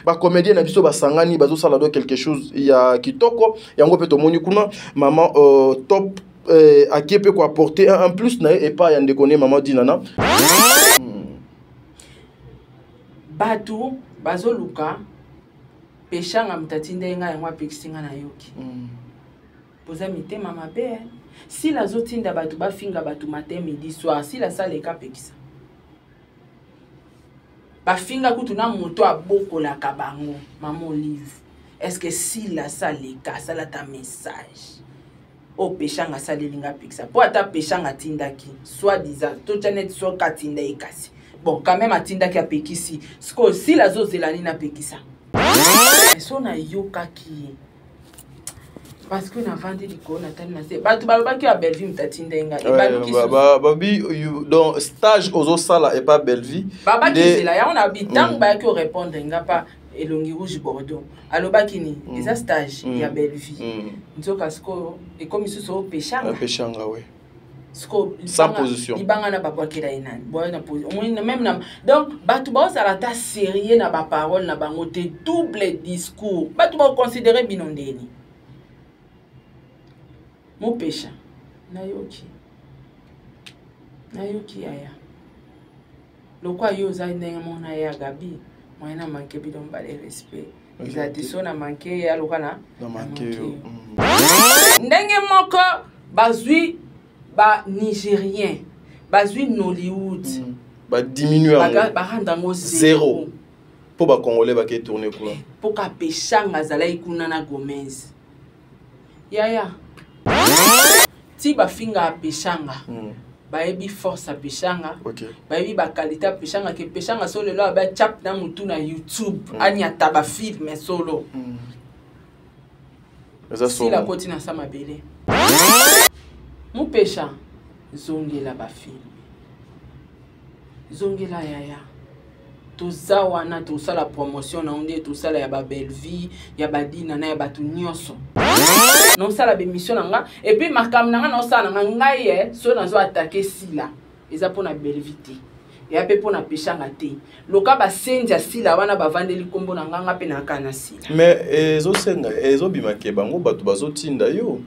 ba comédien na biso ba sangani bazo sala do quelque chose ya kitoko yango pe to moni kuna maman top à qui peut quoi apporter un plus na et pas yande connaît maman dinana batu bazo luka peshanga mtatinda nga yango apekisinga na yoki poza mitema mabe si la zotinda batu bafinga batu matin midi soir si la salle ka pekisa bafinga kutuna moto abokola kabango maman Olive est-ce que si la salle ka sala ta message o peshanga salle linga pekisa po ata peshanga tindaki soit disant to chanet so katinda ikasi bon quand même atindaki apekisi sko si la zozelani na pekisa so na yoka ki parce que na vandi liko na tani na se batu balobaki ya Belleville mtatinda nga babi donc stage ozo sala et pas Belleville baba ki la ya on habitang ba ki répondre nga pa elongi rouge bordeaux alobaki ni eza stage ya Belleville nzoka sko et comme isso so peshanga ouais sans position ibanga na baba kila inani boy na position même na donc batu ba sala ta sérieux na ba parole na bango te double discours batu ba considérer binondeni mon péché nayoki aya lokwa yo za ndenga mona ya gabi moi na manqué bidon ba respect exadition na manqué ya lokana na manqué ndenge moko bazui ba nigérien bazui Nollywood ba diminuer ba randango zéro pour ba congolais ba ke tourner quoi pour ka peshanga zala ikuna na Gomez yaya ti ba finga peshanga baebi force peshanga baebi ba qualité peshanga ke peshanga solo lo ba chap na mutu na YouTube ani ataba film solo si la koti na sama bele mu pesha zongela ba film zongela yaya toza wana tosala promotion na onde tosala ya ba Belleville ya badina na ya batu nyonso non sala be mission nga et puis makam na nga na osala nga ngai so nazo attaquer sila eza pona Belleville et ape pona peshanga te loka ba senja sila wana ba vandeli kombo na nga pe na kana sila mais ezo senga ezo bimake bango batu bazo tinda yo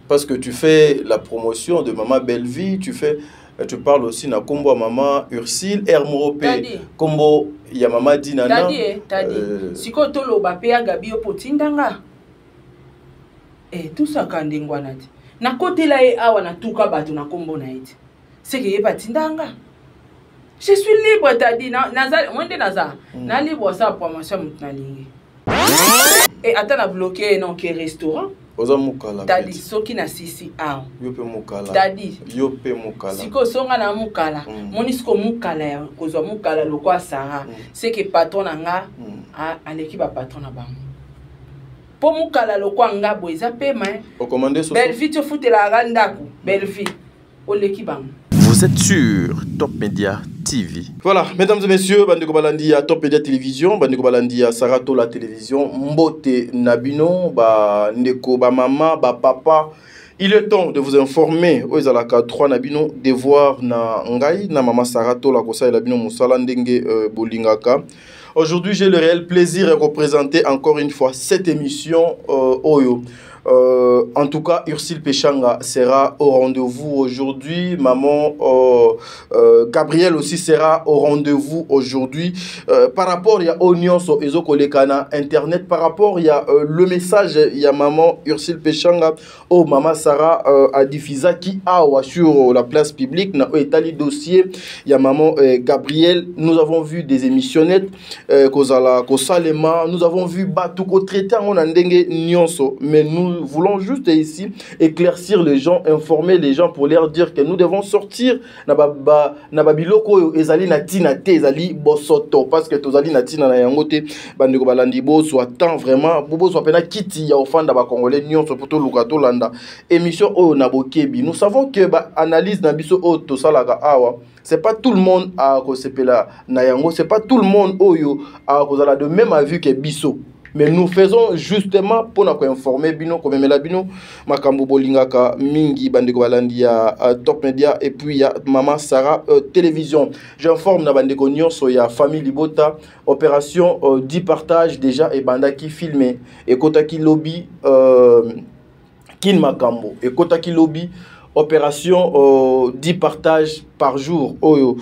parce que tu fais la promotion de Maman Belleville, tu parles aussi na kombo Maman Ursule Hermoropé, kombo ya Maman Dinana. Tadi. Siko tolo ba pe ya Gabi opotindanga. Tout ça kandengwa nati. Na côté la awa na tuka batu na kombo na iti. C'est que yeba tindanga. Je suis libre tadi naza mwende naza. Na libre sa promotion mutnalingi. Et attends na bloqué non ke restaurant. Oza mukala. Tadi soki na sisi a. Yope mukala. Tadi. Yope mukala. Siko songa na mukala. Monisco mukala ya kozwa mukala lokwa Sara. C'est que patron nga a l'équipe patron na bango. Po mukala lokwa nga boeza pema. Au commandé so. Belleville tu foute la randaku. Belleville. O l'équipe bango. Vous êtes sur Top Media TV. Voilà, mesdames et messieurs, Bandeko Balandi à Top Media Télévision, Bandeko Balandi à Sarato la télévision, Mbote Nabino, ba Ndeko, ba maman, ba papa. Il est temps de vous informer, Oezalaka 3 Nabino, devoir na Ngai, na maman Sarato la Kosa et Nabino Moussala Ndenge Bolingaka. Aujourd'hui, j'ai le réel plaisir de représenter encore une fois cette émission Oyo. En tout cas, Ursule Peshanga sera au rendez-vous aujourd'hui. Maman Gabriel aussi sera au rendez-vous aujourd'hui. Par rapport, il y a Onion sur Ezokolekana Internet. Par rapport, il y a le message, il y a maman Ursule Peshanga, maman Sarah Adifisa qui a sur la place publique. Na Etali dossier, il y a maman Gabriel. Nous avons vu des émissionnettes, Kosalema. Nous avons vu Batuko traité en Andenge Nyonso. Mais nous voulons juste ici éclaircir les gens, informer les gens pour leur dire que nous devons sortir na babiloko ezali na tina te ezali bosoto parce que tozali na tina na yangote bandeko balandi bo soit temps vraiment bobo soit pena kiti ya ofanda ba congolais nyonso poto lukato landa émission o na bokebi. Nous savons que analyse na biso o to salaka awa c'est pas tout le monde a ko sepela na yango, c'est pas tout le monde oyo a kozala de même avis que biso. mais nous faisons justement pour nous informer bino comme la bino makambo bolingaka mingi bandeko balandi ya Top Media et puis ya Maman Sarah télévision. J'informe na bandeko nyonso ya famille Libota opération 10 partage déjà et bandaki filmé et kotaki lobby kin makambo et kotaki lobby opération 10 partages par jour. Oyo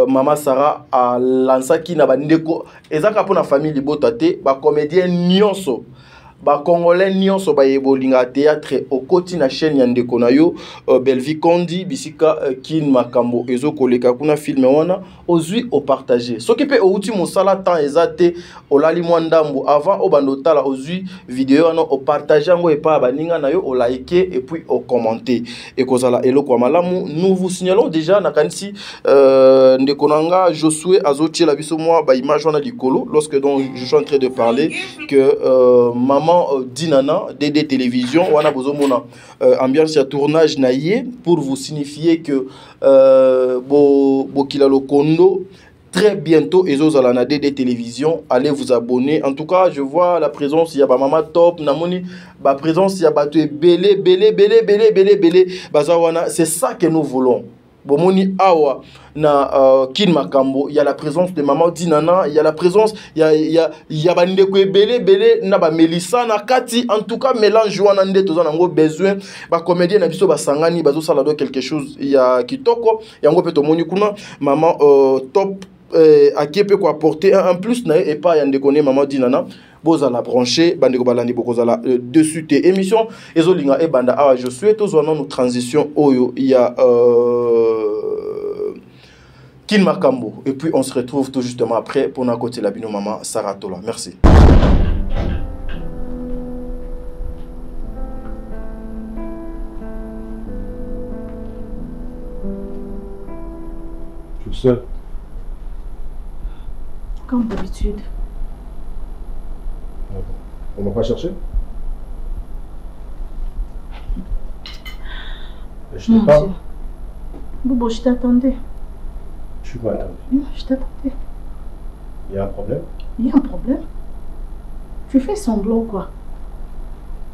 Maman Sarah a lancé qui na bandeko ezaka pour la famille Libota te ba comédien nyonso ba congolais nyonso ba yebolinga théâtre au koti na chaîne yandeko na yo Belvi Kondi bisika kin makambo ezo koleka kuna film wana ozui au partager soki pe outi mosala temps ezate olali mwandambo avant obandotala ozui vidéo wana au partager ngo et pas baninga na yo au liker et puis au commenter et kozala eloko malamu. Nous vous signalons déjà na kanisi ndeko nanga Josué azoti la biso moi ba image wana likolo lorsque donc je suis en train de parler que maman Dinana DD télévision wana bozomona ambiance ya tournage naie pour vous signifier que Bokila Lokondo très bientôt ezozala na DD télévision, allez vous abonner. En tout cas, je vois la présence il y a ba Mama Top namoni ba présence il y a ba belé bazawana, c'est ça que nous voulons. Bomoni awa na kin makambo, il y a la présence de Maman Dinana, il y a la présence il y a bandeko belé na ba Melissa na Kati. En tout cas mélange wana ndé tozana ngo besoin ba comédien na biso ba sangani bazo sala do quelque chose il y a kitoko yango peto moni kuna Maman Top à qui peut quoi apporter un plus na et pas yande connaît Maman Dinana boza la brancher bandeko balandi bokoza la dessus tes émissions ezolinga e banda awa je souhaite aux nos transition oyo il y a Kin Makambo et puis on se retrouve tout justement après pour na côté la bino Maman Sarah Tola. Merci. Je suis seul. Comme d'habitude. On m'a pas cherché? Je t'ai pas. Bobo, je t'attendais. Tu m'as attendu. Non, je t'attendais. Il y a un problème? Il y a un problème? Tu fais semblant quoi?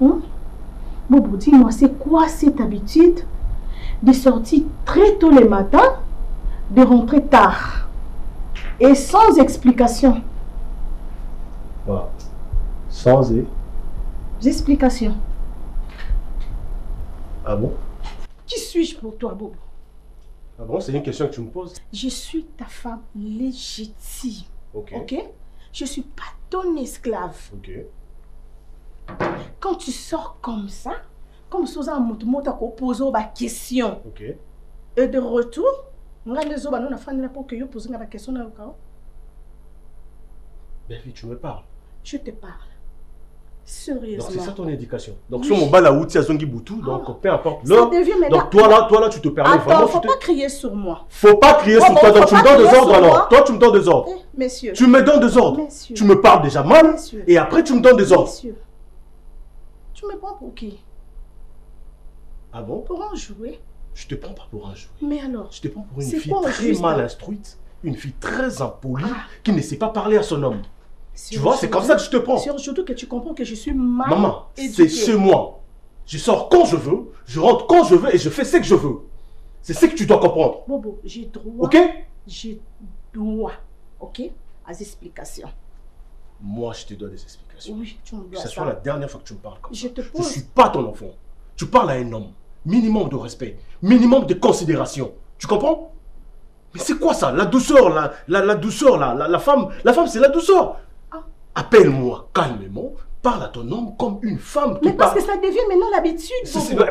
Bobo, dis-moi, c'est quoi cette habitude de sortir très tôt le matin, de rentrer tard et sans explication? Bah, sans explication. Ah bon? Qui suis-je pour toi, Bobo? Ah bon, c'est une question que tu me poses? Je suis ta femme légitime. Ok. Ok? Je suis pas ton esclave. Ok. Quand tu sors comme ça, comme si on t'a posé ma question. Ok. Et de retour, on a les autres, on a fait pour que je pose ma question. Belvi, tu me parles? Je te parle. Sérieusement. Donc c'est ça ton indication. Donc sur mon bal à outils à Zongi Boutou, donc peu importe l'heure. Donc toi là, tu te permets attends, vraiment. Faut pas crier sur moi. Faut pas crier sur toi, donc tu me donnes des ordres alors. Toi tu me donnes des ordres. Messieurs. Tu me donnes des ordres. Messieurs. Tu me parles déjà mal. Messieurs. Et après tu me donnes des ordres. Messieurs. Tu me prends pour qui? Ah bon? Pour un jouet. Je te prends pas pour un jouet. Mais alors? Je te prends pour une fille très mal instruite, une fille très impolie, qui ne sait pas parler à son homme. Tu vois, c'est comme ça que je te prends. Surtout que tu comprends que je suis mal Maman, éduquée. c'est chez moi. Je sors quand je veux, je rentre quand je veux et je fais ce que je veux. C'est ce que tu dois comprendre. Bobo, j'ai droit. Ok? J'ai droit, ok, à des explications. Moi, je te dois des explications. Oui, tu me dois Que ce ça. soit la dernière fois que tu me parles comme Je ça. te Je pose. ne suis pas ton enfant. Tu parles à un homme. Minimum de respect, minimum de considération. Tu comprends? Mais c'est quoi ça? La douceur, la douceur, la femme c'est la douceur. Appelle-moi calmement, parle à ton homme comme une femme qui Mais parce parle. que ça devient maintenant l'habitude.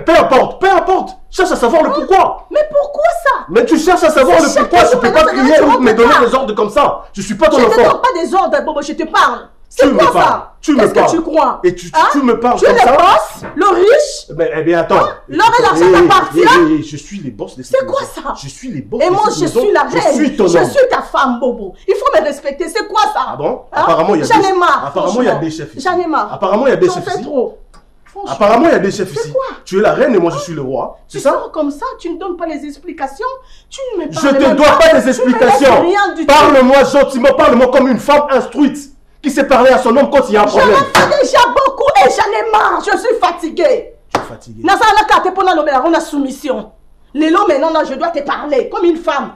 Peu importe. Cherche à savoir le pourquoi. Mais pourquoi ça? Mais tu cherches à savoir le pourquoi. Tu ne peux pas crier ou me donner des ordres comme ça. Je ne suis pas ton Je ne te enfant. donne pas des ordres, Bobo, je te parle. C'est Tu me quoi parles. ça? Tu me Qu'est-ce que parles. tu crois? Et tu Hein? me parles Tu es comme le ça. boss, le riche. Eh bien, attends. L'or et l'argent t'appartient. Je suis les boss de cette C'est quoi maison. ça? Je suis les boss Et de moi, cette je maison. suis la reine. Je suis ton homme. Je suis ta femme, Bobo. Il faut me respecter. C'est quoi ça? Ah bon? Hein? Apparemment, il y a J'en ai marre. Apparemment, il y a des chefs ici. J'en ai marre. Apparemment, il y a des T'en chefs fais ici. trop. Franchement. Apparemment, il y a des chefs C'est ici. quoi? Tu es la reine et moi, je suis le roi. C'est Tu ça? sors comme ça, tu ne donnes pas les explications. Tu ne me Je parles te même dois pas des Tu me laisses explications. rien du tout. Parle-moi gentiment, parle-moi comme une femme instruite qui sait parler à son homme quand il y a un problème. J'en ai fait déjà beaucoup et j'en ai marre. Je suis fatiguée. Tu es fatigué. Nazala kate pour la soumission. Lélo maintenant je dois te parler comme une femme.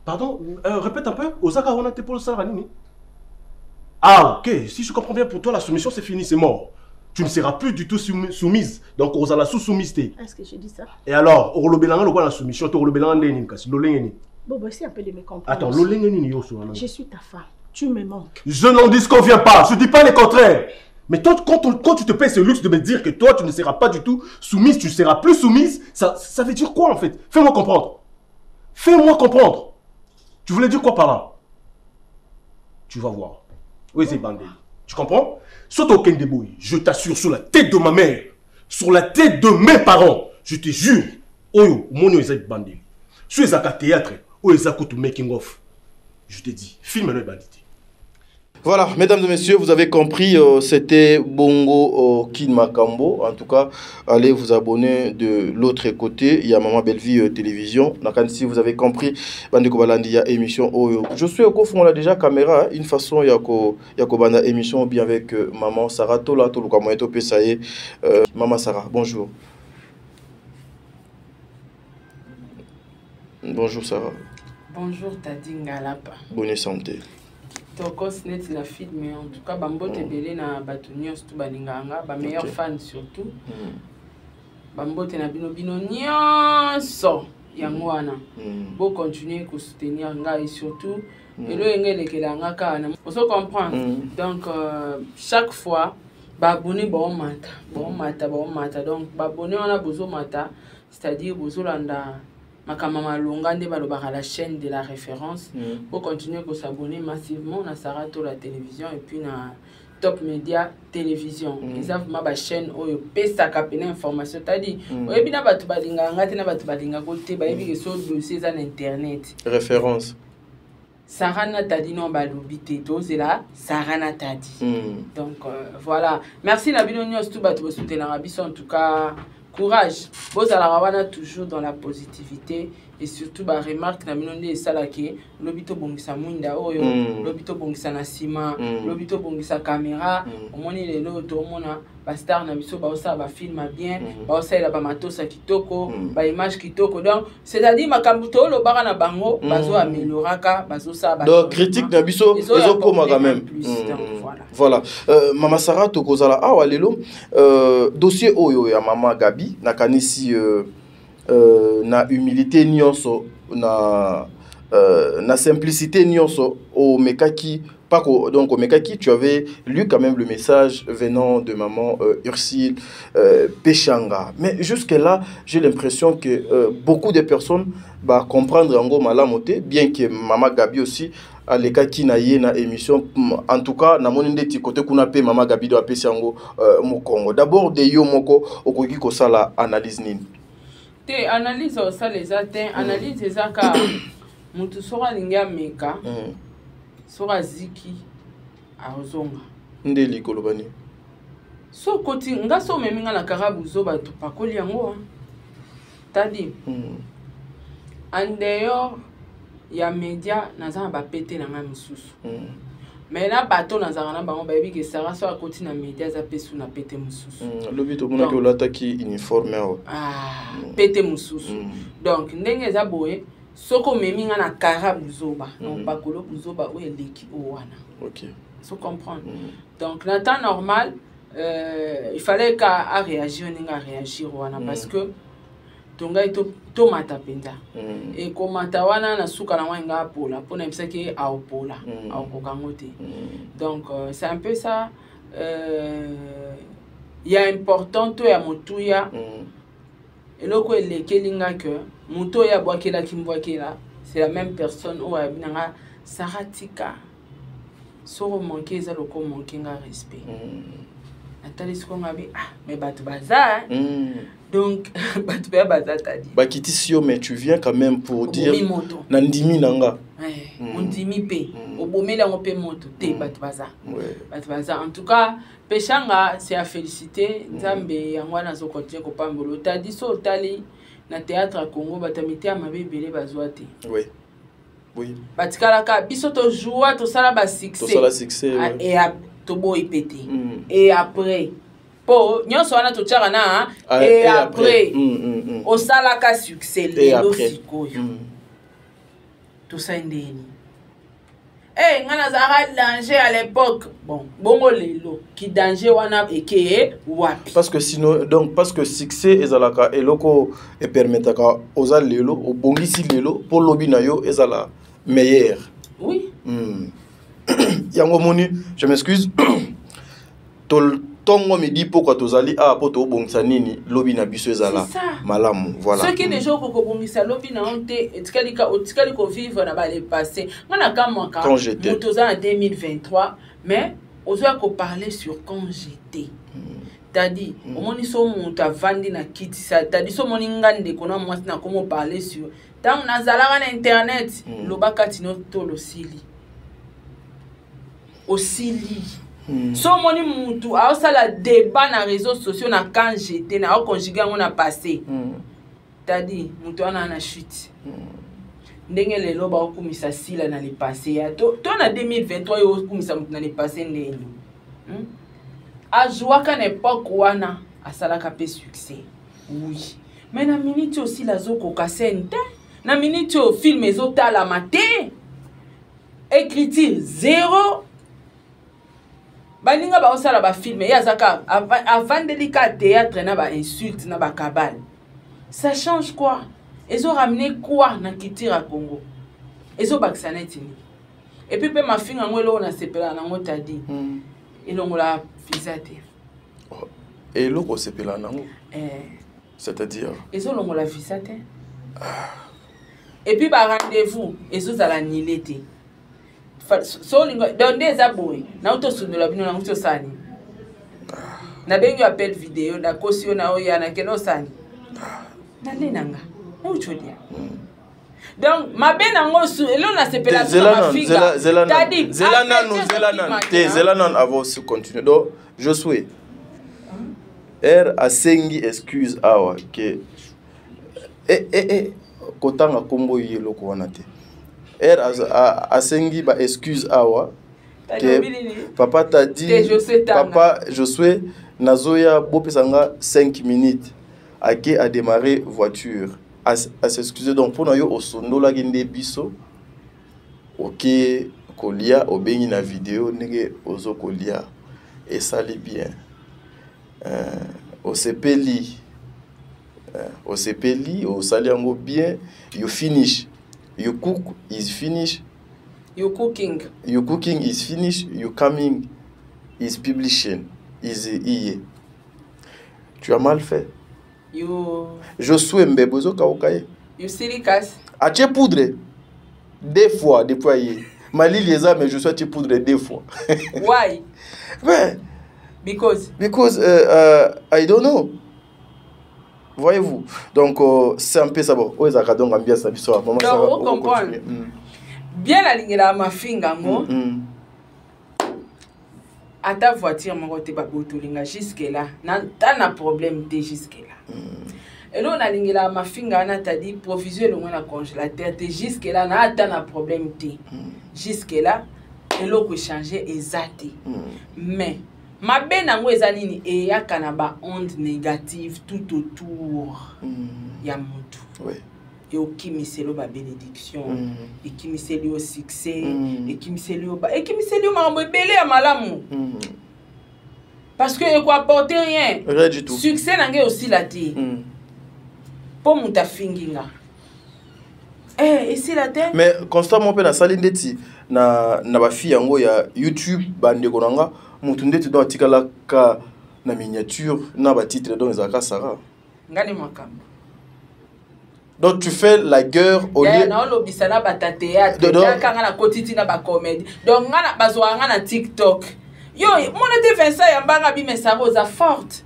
Pardon, répète un peu. Osaka on a été pour le Saranini. Ah ok, si je comprends bien pour toi la soumission c'est fini, c'est mort. Tu ne seras plus du tout soumise. Donc Osala sous-soumise. Est-ce que j'ai dit ça? Et alors, Orolobelanga le la soumission, tu Orolobelanga Lenin kasi Lolengeni. Bon, bah, c'est un peu de me comprendre. Attends, Lolengeni yoso. Je suis ta femme. Tu me manques. Je n'en disconviens pas. Je ne dis pas le contraire. Mais toi, quand tu te payes ce luxe de me dire que toi, tu ne seras pas du tout soumise, tu ne seras plus soumise, ça veut dire quoi en fait? Fais-moi comprendre. Fais-moi comprendre. Tu voulais dire quoi par là? Tu vas voir. Oui, c'est bandé. Tu comprends? Saute au Kendeboui, je t'assure, sur la tête de ma mère, sur la tête de mes parents, je te jure, Oyo, mon est bandé. Si tu es à théâtre, ou tu es à making of, je te dis, filme le bandit. Voilà, mesdames et messieurs, vous avez compris, c'était Bongo Kin Makambo. En tout cas, allez vous abonner de l'autre côté. Il y a Maman Bellevie Télévision. Si vous avez compris, Bandeko Balandi, il y a émission. Je suis au fond, on a déjà caméra. Une façon, il y a Banda émission bien avec Maman Sarah Tola, Toluka Moeto Pesaye. Maman Sarah, bonjour. Bonjour Sarah. Bonjour Tadi Ngalapa. Bonne santé. Tokos net la film, mais en tout cas, Bambote belé na batunios tout baninganga, ba meilleur fan surtout. Bambote na bino nyonso yangwana. Bo continuer à soutenir nga et surtout et le engele ke la nga kana. On se comprend. Donc chaque fois ba abonné bon mata donc ba abonné on a besoin mata, c'est-à-dire besoin landa Makamama Longande balobaka la chaîne de la référence pour continuer à s'abonner massivement à Sarah Tola télévision et puis na Top Media télévision. Ils ont ma chaîne où pesa kapena information tadi. Oyebi na batu balinga ngate na batu balinga kote ba yebi ke so dossiers en internet. Référence. Sarah Natadi non balobi te to c'est là Sarah Natadi. Donc voilà. Merci na bino nyos tout batu soutenir biso en tout cas. Courage. Vous allez toujours dans la positivité et surtout bah remarque na minonde salake lobito bongisa mwinda oyo lobito bongisa na sima lobito bongisa caméra omoni lelo to mona ba star na biso ba osa ba film bien ba osa ila ba matosa kitoko ba image kitoko donc c'est-à-dire makambu to lo bara na bango bazo amélioraka bazo sa ba donc critique na biso ezo koma quand même voilà Mama Sarah to kozala awa lelo dossier oyo ya Mama Gabi na kanisi na humilité nyonso na simplicité nyonso au mekaki donc au mekaki tu avais lu quand même le message venant de maman Ursule Péchanga, mais jusque là j'ai l'impression que beaucoup de personnes va comprendre en gros malamoté, bien que Mama Gabi aussi à l'ékaki na ye na émission en tout cas na moni ndeti côté kuna pe Mama Gabi do apesi yango mo Congo d'abord de yo moko okoki ko sala analyse nini te analyse ça les atteint analyse ça ka mutu sora linga meka sora ziki azonga ndeli kolobani so koti nga so meminga na karabu zo ba pakoli yango tadi en dehors ya média nazana ba pété na nga misusu mais là bateau nazana na bango ba yebi ke Sarah so akoti na média za pesu na pété misusu lobito mona ke olataki uniforme pété misusu donc ndenge za boye soko meminga na karabu zoba non pas kolo buzoba o eleki o wana OK so comprendre donc dans temps normal il fallait qu'à réagir ninga réagir wana parce que tonga to mata penda et komata wana na suka na wanga pola pona msaki au pola au kokangote donc c'est un peu ça il y a important to ya motuya eloko elekelinga que muto ya bwakela kimbwakela c'est la même personne o abinanga saratika soro manquer za loko manquer nga respect atali siko ngabi mais batu baza donc batu baza tadi bakitisio mais tu viens quand même pour dire nandimi nanga ondimi pe obomela ngo pe moto te batu baza en tout cas Péchanga c'est à féliciter nzambe yango na zo continuer ko pambolo tadi so tali na théâtre à Congo batamité à mabebele bazwa te oui Oui. Batikalaka biso to joie to sala ba succès. To sala succès. Et to boy pété. Et après po nyonso wana to tchaka na et après au sala ka succès lelo sikoyo. Tout ça ndeni. Eh ngana zara danger à l'époque. Bon, bongo lelo ki danger wana eke wapi. Parce que sinon donc parce que succès ezalaka eloko et permetaka oza lelo o bongisi lelo pour lobi na yo ezala meilleur. Oui. Yango moni, je m'excuse. Tongo me dit pourquoi tozali po to bongisa nini lobi na biso ezala malamu, voilà. Ceux qui déjà ko bongisa lobi na honte etikali ko vivre na ba le passé. Ngana kama ka motoza en 2023 mais ozoa ko parler sur quand j'étais. Tadi omoni so monto avandi na kiti sa tadi so moni ngande kona mwasi na komo parler sur tant nazala na internet lobaka tino to losili osili so moni mutu a osala débat na réseaux sociaux na quand j'étais na conjugué on a passé tadi mutu ana na chute ndenge lelo ba okumisa sila na le passé ya to na 2023 yo okumisa mutu na le passé ndenge a jouaka na époque wana asalaka pe succès oui mais na minute aussi la zoko kasente na minute au film ezotala maté écriture zéro baninga ba osala ba film ya zaka avant delika théâtre na ba insulte na ba cabale ça change quoi ezo ramener quoi na culture à Congo ezo bakisana tini et puis pe mafinga ngwelo na sepela na ngota di elongola visate eloko sepela na ngo c'est-à-dire ezo longola visate et puis ba rendez-vous ezo zala nilete so lingo donde za boy na auto sunula bino na auto sani na bengi appel vidéo na kosio na oya na keno sani na lenanga o chodia donc mabena ngosu elo na sepela na figa tadi zelanan avant se continuer donc je souhaite asengi excuse awa que kotanga kombo yelo ko wana te asengi ba excuse awa que papa t'a dit papa Josué nazoya bopesanga 5 minutes ake a démarrer voiture à s'excuser donc pour yo osondola gende biso OK kolia obengi na vidéo ndenge ozo kolia et ça li bien au sepeli au saliango bien you finish you cook is finish you cooking is finished you coming is publishing is iye tu as mal fait je suis mbebozo kaokaye you silikas ache poudre deux fois déployé mali les mais je suis poudre deux fois why ouais because I don't know. Voyez-vous. Donc c'est un peu ça bon. Oza kadong ambiance na biso maman ça va comprendre. Bien la ligne la mafinga ngo. À ta voiture mon côté ba botolinga jusque là. Na problème té jusque là. Et là on a ligne la mafinga na t'a dit provision le na congélateur té jusque là na ata na problème té. Jusque là et l'eau peut changer exact. Mais ma benango ezanini et yakana ba onde négative tout autour ya mutu. Oui. Et au kimiselo ba bénédiction, et kimiselo au succès, et kimiselo mambo belé ya malamu. Parce que quoi apporter rien. Rien du tout. Succès nangé aussi la té. Pour muta finginga. Et c'est la tête. Mais constamment pe na salindeti na ba fille yango ya YouTube bande konanga mutu ndeti do atikala ka na miniature na ba titre donc ezaka Sarah. Ngani makambo. Donc tu fais la guerre au lieu na lobisana ba théâtre kanga na kotiti na ba comédie. Donc ngana bazwanga na TikTok. Yo mona te Vincent yambanga bi message za forte.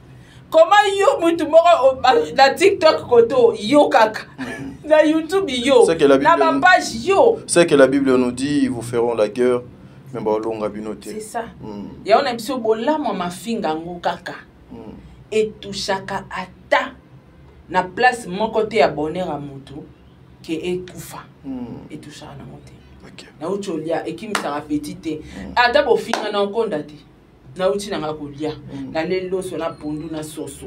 Comment yo mutu moko na TikTok koto yo kaka. Na YouTube yo. Na ba page yo. C'est que la Bible nous dit ils vous feront la guerre. Mais bon, c'est ça. Il y a un épisode où là, moi, ma finga ngokaka. Et tout chaka ata. Na place, mon côté abonné à moto. Qui est koufa. Et tout ça, na monté. nauti olia ekimisaka petit te ata bofinga na okonda te nauti nanga kolia nalie loso na pondu na soso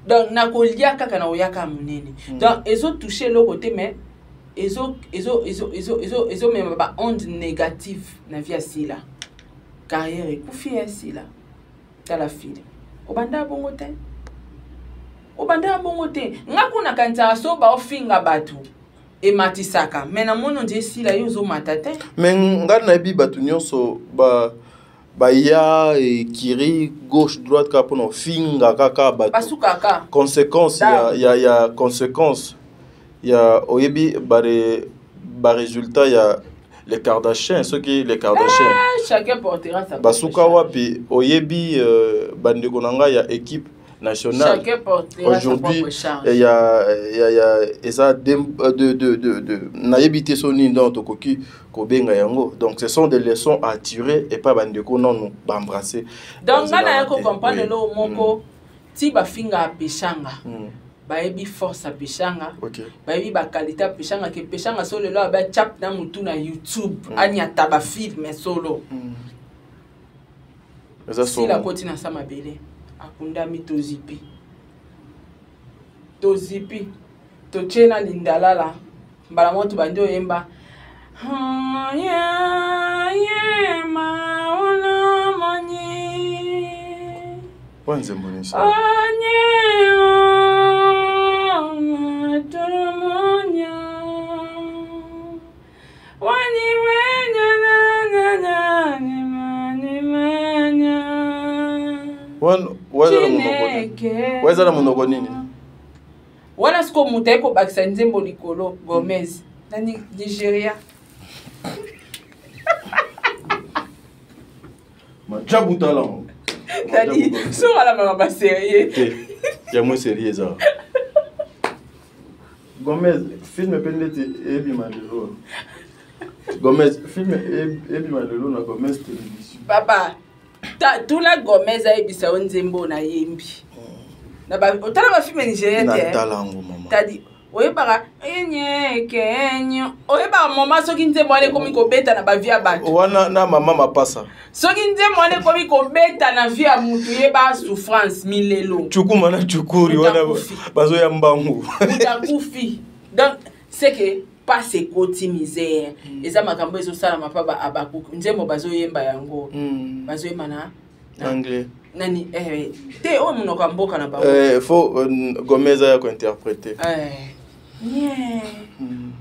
donc nakolia kaka na oyaka monene donc ezotouche eloko te mais ezo même ba onde négative na vie asila carrière ekufi asila tala file obanda bongo te ngakuna kanza so ba ofinga batu e matisaka mais na mono nje sila yo zo matate mais ngana ebi batu nyonso ba ya e kiri gauche droite ka pono finga kaka batu basukaka conséquence ya conséquence ya oyebi ba résultat ya les Kardashians ceux qui les Kardashians chacun portera sa basuka wapi oyebi bandeko nanga ya équipe nationale aujourd'hui il y a eza de nayebi te soni ndo tokoki kobenga yango donc ce sont des leçons à tirer et pas bandeko non embrasser donc ngana yako comprendre lo moko ti bafinga peshanga baebi force peshanga baebi ba qualité peshanga ke peshanga solo lo ba chap na mutu na YouTube ani ataba film solo si la kotina sama bele akundami tozipi tochena lindalala mbala moto bandi oyemba wanze mbonisha wazala monoko nini wana siko mutaiko bakisa nzembo likolo Gomez na Nigeria machabu talent tadi so ala mama sérieux ya moi sérieux ça Gomez film pendete ebi malelo Gomez film ebi malelo na Gomez télévision papa tuna Gomez aibisa onzembo na yembi na ba otala ba film Nigeria te na talango mama tadi oyebaka kenyo oyeba mama soki nzembo ale komi kobeta na ba via bato wana na mama mapasa soki nzembo ale komi kobeta na via mutu yeba souffrance milelo chukuma na chukuri wana bazo ya mbangu utakufi donc c'est que pas se côté misère eza makambo ezo sala mapaba abaku nzembo bazo yemba yango bazo yemba na anglais nani te o munoko mboka na ba faut Gomez ya ko interpréter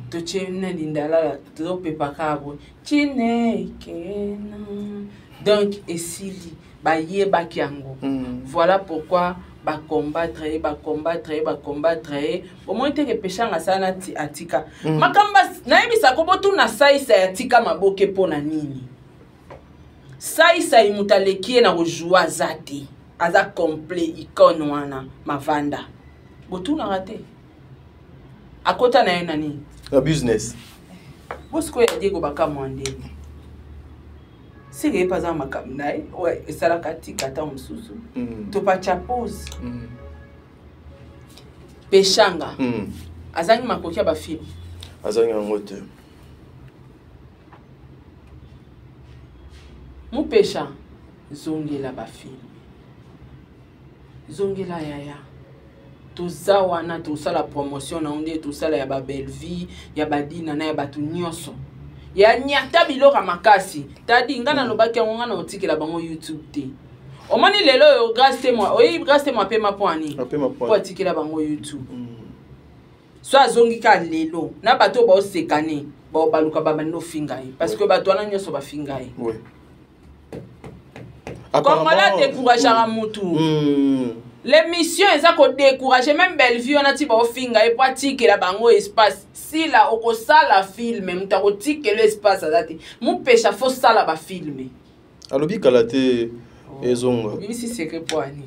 to chena lindala to pepa kabo chinekena donc esili ba yeba kyango voilà pourquoi ba combattre au moins te que peshanga sana atika makamba na yebisa ko botu na saisa atika maboke pona nini saisa imutalekie na kujua zati aza complet icon wana mavanda botu na rate akota na yena nini la business bosko ya diego baka mwande sike pas en makamnai ouais esala katika ta msusu to pa chapose peshanga azangi makokia ba film azangi ngote mu pesha zongela ba film zongela yaya toza wana tosala promotion na onde tosala ya ba belle vie ya badina na ya batu nyonso ya nyata biloka makasi tadi ngana lobaki ngana otikela bango YouTube te omani lelo yo grâce moi grâce moi pe mapwani po otikela bango YouTube so azongi ka lelo na bato ba osekane ba baluka ba bando fingai parce que bato wana nyoso ba fingai oui comme la décourager à mutu l'émission eza ko décourager même belle vie on a ti ba ofinga e pratique la bango espace si la okosala film muta ko tike le espace azati mu pesha fo sala ba film alobi kalate ezonga bibi si secret poani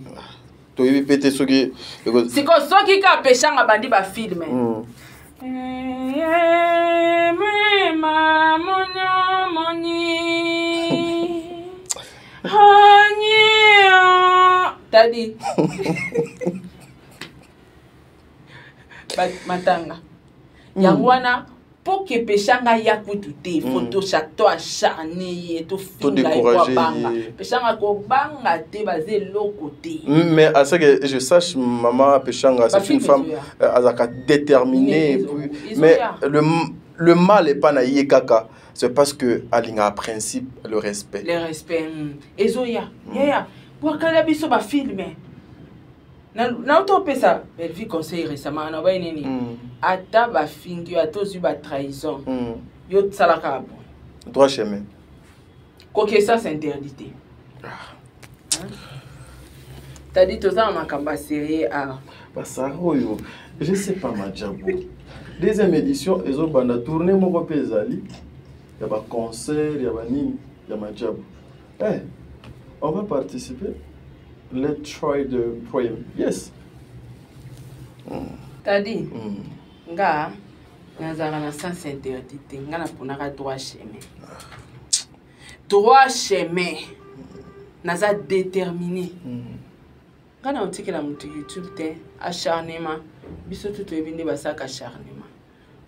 to yibi pete soki siko soki ka pesha nga bandi ba film mama moni tadi matanga yango wana pour que péchanga ya kututé photo chato acharné to finga décourager banga péchanga ko banga te basé côté. Mais à ce que je sache, maman péchanga c'est une femme azaka déterminée, mais le mal est pas na yekaka, c'est parce que alinga a principe le respect. Le respect ezoya ya pour kala biso ba filmer na autope ça elle vit conseil récemment na ba nini ata ba fingi atozu ba trahison yo salaka bon droit chemin que ça c'est interdité. T'as dit tout ça en makamba série a ça oyo je sais pas Madjabou deuxième édition ezo banda tourner moko pezali ya ba concert ya ba nini ya Madjabou on va participer. Let's try the poem. Yes. T'as dit nga nazara na sens interdité nga na ponaka droit chemin. Droit chemin naza déterminé. Nga na otiki la mutu YouTube te acharnement biso tout ebinde basaka acharnement.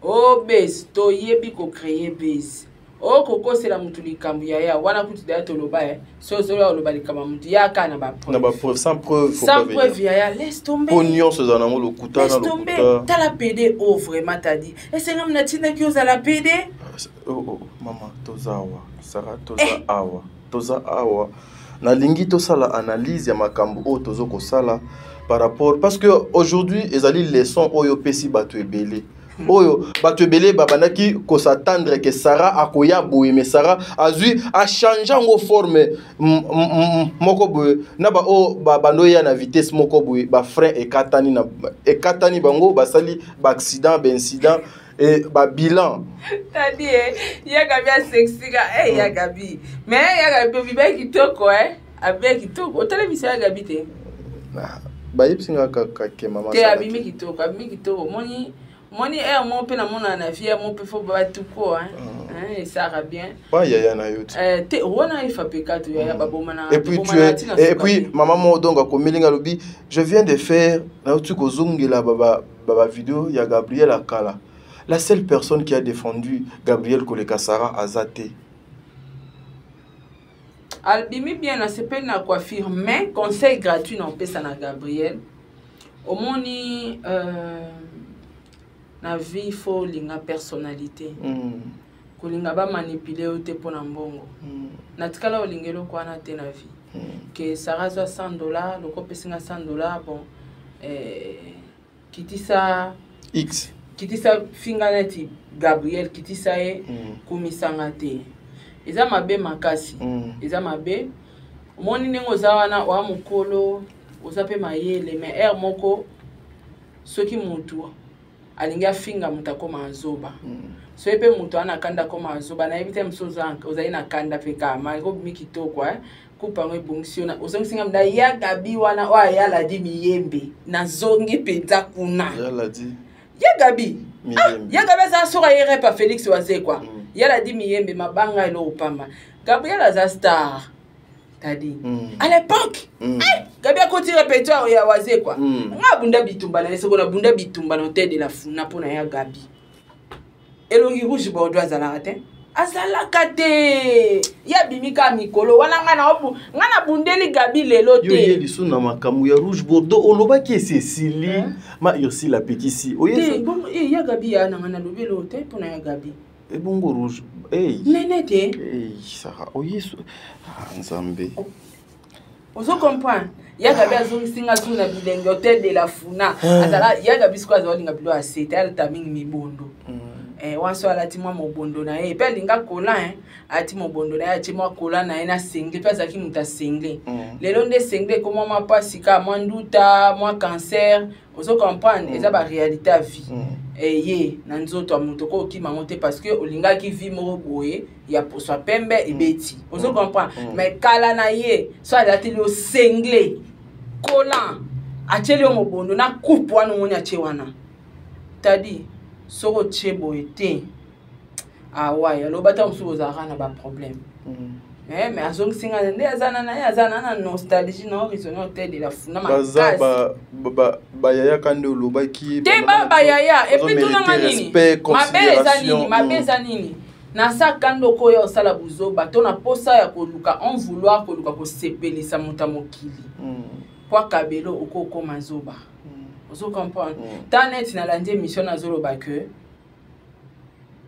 Oh base to yebi ko créer base. Oh koko c'est la mutu likambu ya wana kuti da to loba so zo la loba likamba mutu ya kana ba preuve sans preuve faut sans preuve ya laisse tomber pognon ce zanamo le kuta laisse tomber t'as la PD oh vraiment t'as dit et c'est comme na tina qui osa la PD oh maman tozawa Sarah toza awa na lingi to sala analyse ya makambu o tozo ko sala par rapport parce que aujourd'hui ezali leçon oyo pesi bato ebele oyo bato ebele babanaki ko s'attendre que Sarah akoya boye mais Sarah azui a changer en forme moko boye na ba o bando ya na vitesse moko boye ba frein ekatani bango basali ba accident ba incident et ba bilan. T'as dit ya gabi sexy ga ya gabi mais ya gabi bibe kitoko avec kitoko télévision ya gabi te ba yipsinga ka mama te abimi kitoko moni mon pe na mona na vie mon pe faut ba tout quoi et ça va bien pas yaya na yote te ona ifa pekato ya baboma na et puis maman mo donga ko milinga lobi je viens de faire na tu ko zungela baba vidéo ya Gabriel Akala. La seule personne qui a défendu Gabriel Koleka Sarah Azate. Albimi bien na sepe na coiffure mais conseil gratuit non pesa na Gabriel. Au moni na vie il faut linga personnalité. Kolinga ba manipuler ou te pona mbongo. Na tikala olingelo kwa na te na vie. Que Sarah soit $100, le copesinga $100 bon kitisa X kitisa finganeti Gabriel kitisa kumisanga te. Eza mabe makasi. Eza mabe moni nengo zawana wa mukolo osape mayele mais moko soki mutu alinga finga mutakoma azoba so epe mutu anakanda koma azoba na ebite msoza ozali na kanda peka mariko mikitoko kupango ebongisiona ozongisinga mda ya gabi wana wa ya la di miyembe na zongi peta kuna ya la di ya gabi ya gabi za sora yere pa Felix waze kwa ya la di miyembe mabanga elo upamba Gabriel za star tadi à l'époque Gabi a continué répertoire ya waze kwa nga bunda bitumba na seko na bunda bitumba na hôtel de la Funa pona ya Gabi elongi rouge bordeaux azalaka te ya bimika mikolo wana ngana bundeli Gabi lelo te yo yeli suna makamu ya rouge bordeaux olobaki Cécilie ma ursi la petite oye bon ya Gabi ya ngana lobelo te pona ya Gabi et bongo rouge nenete Sarah oye nzambe ozo comprendre ya Gabi azongisinga suna bilenge hôtel de la Funa azala ya Gabi siko azolinga bilo asete ala tamingi mibondo wanso alati mwa mobondo na ye pe linga kola ati mobondo na ye ati mwa kola na ye na sengle pe azaki muta sengle lelo nde sengle ko mwa pasika mwa nduta mwa cancer ozo comprendre eza ba réalité à vie ye na nzoto amuto ko okima ngote parce que olinga ki vie moko boye ya poswa pembe ebeti ozo comprendre mais kala na ye so alati le sengle kola acheli o mobondo na coupe wana ngoni ache wana tadi soko chebo ete ouais alo bata msuko za na ba problème mais azongisinga nde azana na nostalgie na horizon hotel de la funa baza bayaya kande olobaki te bayaya et puis tunanga nini mabe eza nini na sa kando koya osala buzoba to na posa ya koluka en vouloir koluka kosepelisa moto mokili kwa kabelo okokoma zoba ozo comprendre tanet na landi émission na zoloba que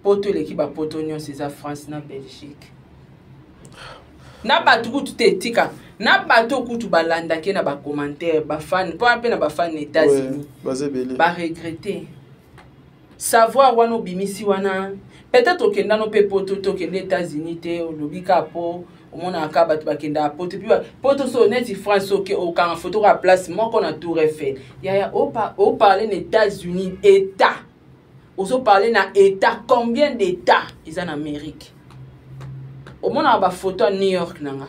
poto l'équipe ba poto nyonso eza France na Belgique na batu kutu te tika na bato kutu balanda ke na ba commentaire ba fan po pe na ba fan États-Unis ba regretter savoir wana bimisi wana peut-être okenda no pe poto to ke les États-Unis te olobika po omona aka bato bakenda poto puis poto so net France ok okanga photo à place moko na Tour Eiffel ya o parler les États-Unis état oso parler na état combien d'états ils en Amérique au moins on a photo à New York nanga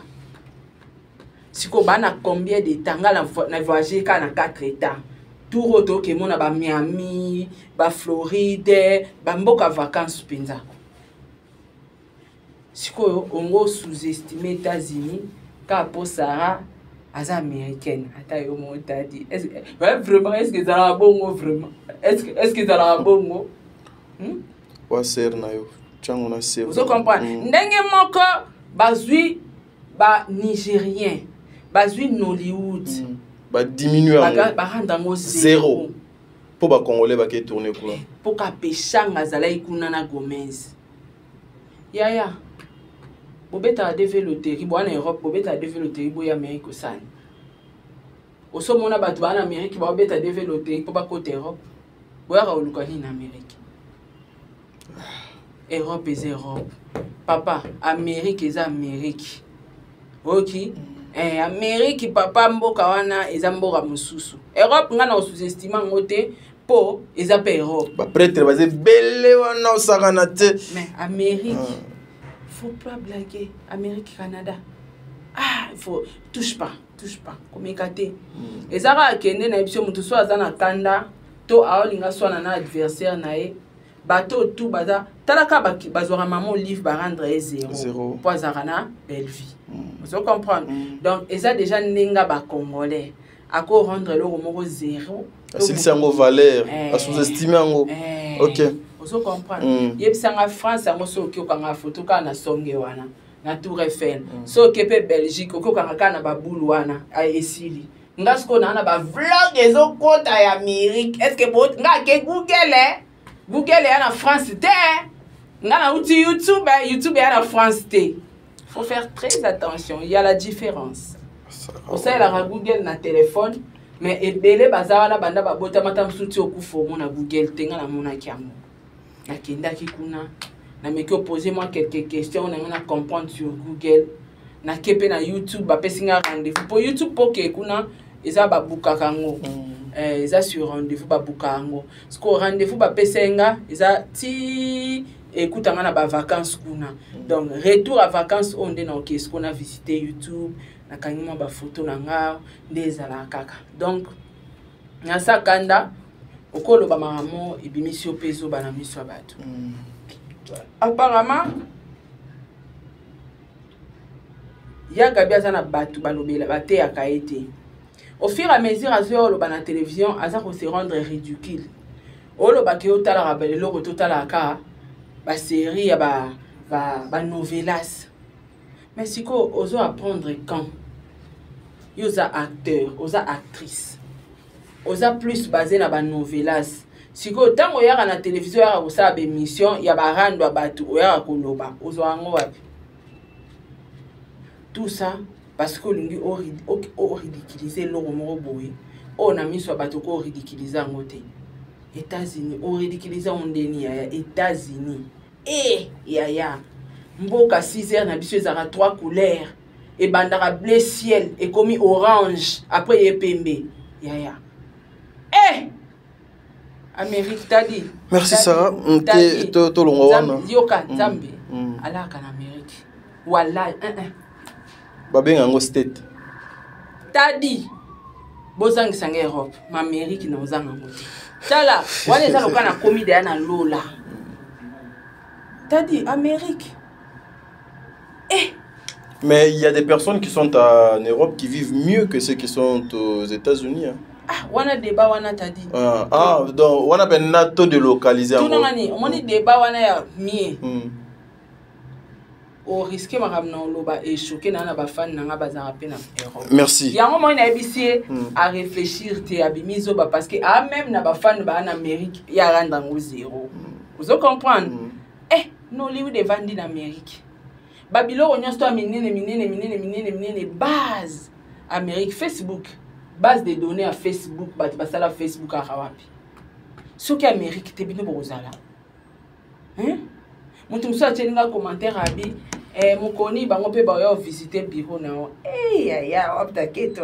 siko bana combien d'états na voyager ka na 4 états tout auto que mon ba Miami ba Floride ba mboka vacances penza siko ongo sous-estimer États-Unis ka po Sarah as américaine ata yo mo tadi vraiment est-ce que ça la bon vraiment est-ce que ça la bon wa ser na yo chango na ser vous comprenez ndenge moko bazui ba nigérien bazui Nollywood ba diminuer ba randa ngo zéro pour ba congolais ba ke tourner quoi pour ka peshanga zala ikuna na Gomez ya bobeta développer bo na Europe bobeta développer bo ya Amérique osani oso mona batu ba na Amérique ba bobeta développer pour ba côté Europe bo ya oluka ni na Amérique Europe est Europe papa Amérique est Amérique ok Amérique papa mboka wana eza mboka mususu Europe ngana sous-estima ngote po eza pe Europe ba prêtre bazé belé wana osakana te mais Amérique faut pas blaguer Amérique Canada il faut touche pas comme écarté ezara kende na biso mutu so azana kanda to aolinga so na adversaire nae bato tout baza talaka bazora maman livre ba rendre zéro pour azarana belle vie vous comprenez donc eza déjà nenga ba congolais ako rendre le moko zéro c'est sango valeur à sous-estimer ngo OK vous comprenez yebisanga France ngo so okanga photo kana songe wana na Tour Eiffel so kepe Belgique okanga kana ba boule wana esili ngasko na ba vlog ezokota ya Amérique est-ce que bot ngake Google est en France té ngana uti YouTube est en France té faut faire très attention il y a la différence au ça la Google na téléphone mais ebele bazala banda ba bota mata msuti okufo mona Google té ngana mona kiamo nakenda kikuna na meki poser moi quelques questions na comprendre sur Google na kepe na YouTube ba pesinga rendez-vous pour YouTube pour que kuna eza ba bukaka ngo eza sur rendez-vous ba bukango sko rendez-vous ba pesenga eza ti ekutanga na ba vacances kuna donc retour à vacances on est na qu'est-ce qu'on a visité YouTube na kangima ba photo na nga ndezala kaka donc na sakanda okolo ba mamo ebimisio peso bana miso bato apparemment ya gabia sana batu balobela bate ya kaete au fur et à mesure azo lo bana télévision aza ko se rendre ridicule olo ba ke otala rabele lo totala ka ba série ya ba novelas mais siko ozo apprendre quand yoza acteur oza actrice oza plus basé na ba novelas siko tango yaka na télévision yaka ko sa émission ya ba rando batu oyaka koloba ozo ango wapi tout ça parce que lingi o ridiculiser lo moko boye on a mis sur bateau ko ridiculiser ngote États-Unis o ridiculiser ondeni ya États-Unis ya mboka 6h na biso ezara 3 couleurs et bandara bleu ciel et commis orange après yepembe ya Amérique tadi merci Sarah to longo wana yoka Zambi alaka na Amérique wallahi babenga ngo state tadi bozangisa nga Europe ma Amérique na ozanga ngote tala wana eza lokana komi de na lola tadi Amérique Mais il y a des personnes qui sont en Europe qui vivent mieux que ceux qui sont aux États-Unis. Hein. Ah, on a débat, on a dit. Donc on a un taux de localiser. Tout le monde, on a débat, on a mieux. Au risque ma ramena loba et choqué na ba fan na ba za rapena. Merci. Il y a un moment il a habitué à réfléchir te abimizo ba parce que même na ba fan ba en Amérique il y a rendre au zéro. Vous comprenez? Eh, no lieu de vendre en Amérique. Babylone on y a minene base Amérique Facebook, base de données à Facebook, ba ça la Facebook à Hawapi. Ce qui Amérique te bino bozala. Hein? Mutu so achelinga commentaire abi mukoni bango pe ba yo visiter bureau na ya opta keto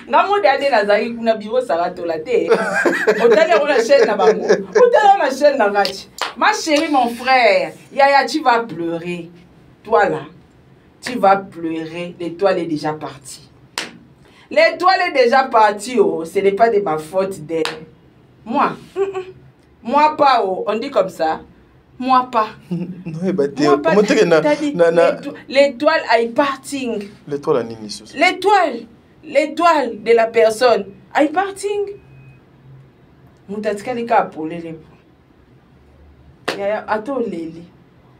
ngamo dade na zaki kuna bureau Sarato la te otale on chaîne na bango otale ma chaîne na ngati ma chérie mon frère ya tu vas pleurer toi là tu vas pleurer l'étoile est déjà partie oh ce n'est pas de ma faute d'elle moi pas oh on dit comme ça. Moi pas. Non, bah, moi pas. L'étoile est parting. L'étoile à Nini. L'étoile de la personne est parting. Mutatika lika apole le. Ya ato leli.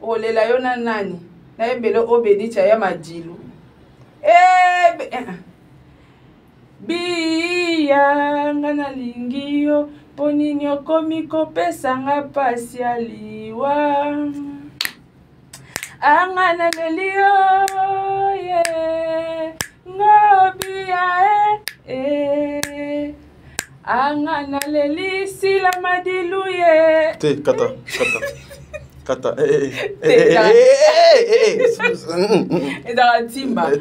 O lela yona nani. Na yebele obedi cha ya madilu. Biya ngana lingio. Ponini okomi kopesanga pasi aliwa angana lelio ngobia angana leli sila madiluye te kata timba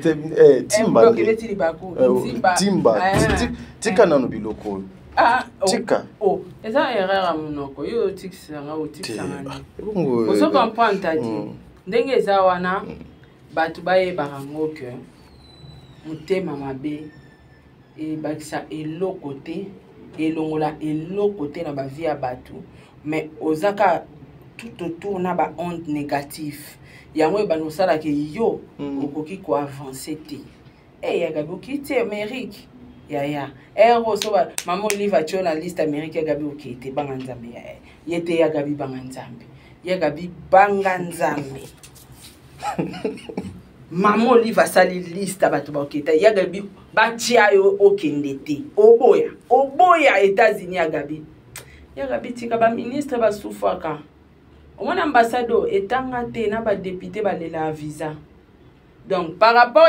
tika nanu biloko tika eza erreur à monoko yo tikisanga otikisanga ozo comprendre tadi ndenge eza wana batu bayebaka ngo ke motema mabe ebakisa eloko te elongola eloko te na bavie ya batu mais ozaka tout autour na ba onde négatif yango ebana osalaka yo okoki koavance te yagabi okiti Amérique ya ero so ba mama Oliva chona liste Amérique yagabi okite banga nzambe yete yagabi banga nzambe yagabi banga nzambe mama Oliva sali liste batu ba okite yagabi batia yo okende te oboya États-Unis yagabi tika ba ministre ba soufaka omona ambassadeur etanga te na ba député ba lela visa. Donc par rapport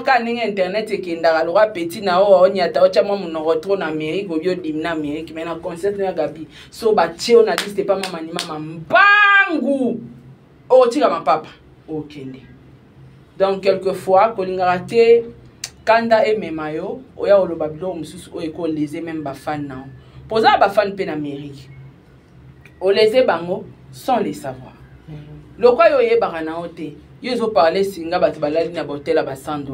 quand internet et kindara le roi petit na o nyata o chama mon retour en Amérique au bio dimna Amérique mais na concert na gabi so ba tio na liste pas mama ni mama mbangu o tika ma papa okende. Donc quelquefois kolingara te kanda e memayo o ya oloba bilo mususu o eko leze même ba fan na poza ba fan pe na Amérique o leze bango sans les savoir le quoi yo yebaka na ote Yo parlé singa batu balali na hotel à $100.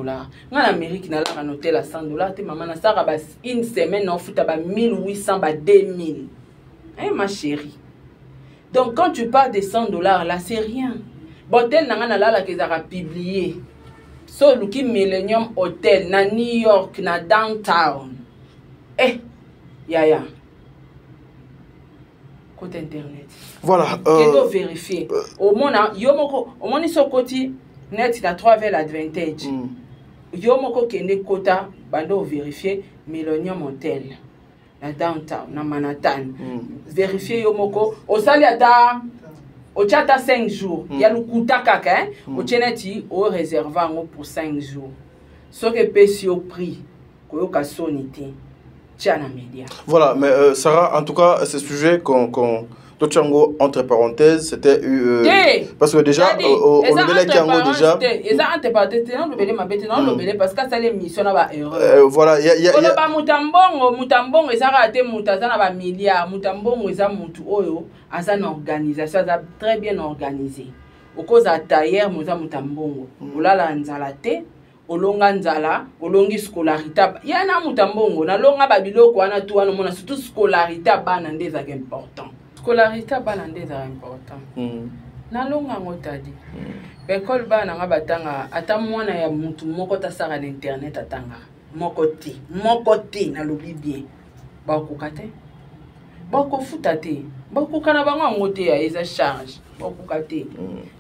En Amérique na la hôtel à $100 te maman na sara bas une semaine on futa ba 1800 ba 2000. Hein ma chérie. Donc quand tu parles de $100 là c'est rien. Hotel na ngana la que ça publié. So luki Millennium Hotel na New York na downtown. Ya. Côté internet. Voilà. Kedo vérifier. Au mona yomoko au moni sokoti net na 3 advantage. Yomoko kende kota bando vérifier Millennium Hotel na downtown na Manhattan. Vérifier yomoko osali ata o chata 5 jours. Ya lukuta kaka o cheneti o réserva ngo pour 5 jours. Ce que pèse au prix koyoka sonité. Voilà, mais Sarah, en tout cas, ce sujet Tochango, entre parenthèses, c'était parce que déjà, au level Kiango déjà. Parce que ça les missions là voilà, il y a Mutambongo ça a été mutazana ba milliards, Mutambongo ça mutu oyo, azana organisation, ça très bien organisé. Au cause à tailleur Mutambongo, olala nzalate. Olonga nzala, olongi scolarité. Yana mutambongo, na longa babiloko wana tu wana mona surtout scolarité bana ndeza important. Scolarité bana ndeza important. nalonga ngo tadi bekol ba na batanga ata mwana ya mutu moko tasaka na internet atanga moko te na lobi bien ba kokate ba ko futa te ba ko kana bango ngote ya eza charge ba kokate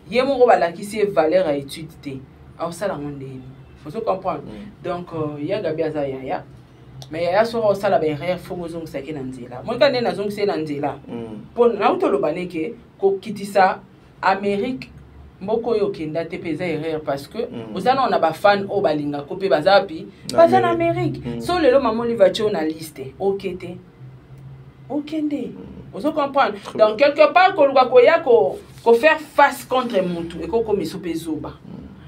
ye moko balakisi valeur à étude te au sala ngondeni faut comprendre donc ya gabi aza ya mais yaya so osala ba erreur fo mozongisa na nzela moi kana na zongisa na nzela pon na utoloba neke ko kitisa Amérique mboko yo kenda te peza erreur parce que ozana on a ba fan o balinga ko pe bazapi baza na Amérique so lelo maman li va na liste okete okende ozo comprendre donc quelque part ko luka ko ya ko faire face contre mutu et ko miso pezoba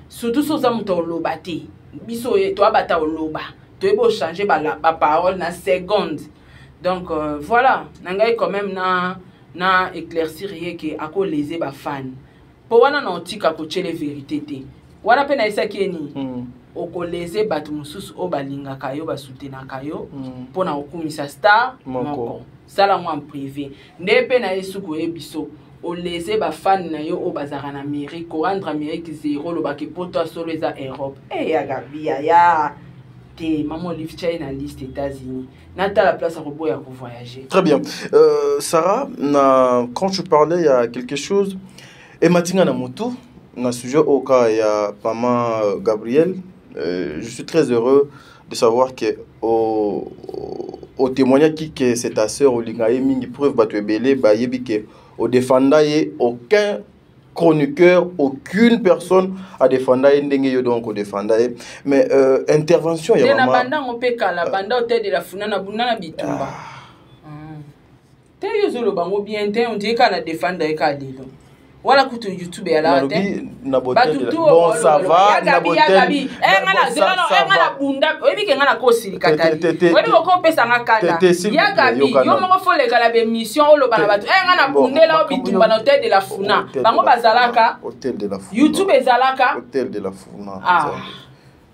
surtout so za muto loba te biso e to abata loba to ebo changer ba parole na seconde donc voilà nangai quand même na éclaircir que ako lese ba fan po wana na otika ko chele vérité te wana pe na isa keni oko lese batu mususu o balinga kayo ba soutenir kayo po na okumisa star moko sala moi en privé ndepe na esuku ebiso o lese ba fan na yo o bazara na Amérique ko rendre Amérique 0 lo ba ke poto solo eza Europe ya gabi ya te maman livre na liste États-Unis nata la place à robot ya voyager. Très bien. Sarah, quand tu parlais il y a quelque chose et matinga na moto na sujet au cas il y a maman Gabriel, je suis très heureux de savoir que au témoignage que c'est ta sœur Olingaye mingi preuve ba tu belé ba yebi que au défendaye aucun chroniqueur, aucune personne a défendu ndenge donc au défendaye mais intervention ya maman na banda ngopeka la banda hôtel de la funa na bunana bitumba te yozolo bango bien te on dit kana défendre ka dilo wala kutu YouTube ya la te bon ça va na botel ngana bunda oyebi ke ngana ko silika tali oyebi ko pesa ngakanda ya gabi yo moko fole kala be mission o lo bana batu ngana bundela o bitumba na hôtel de la funa bango bazalaka hôtel de la funa YouTube ezalaka hôtel de la funa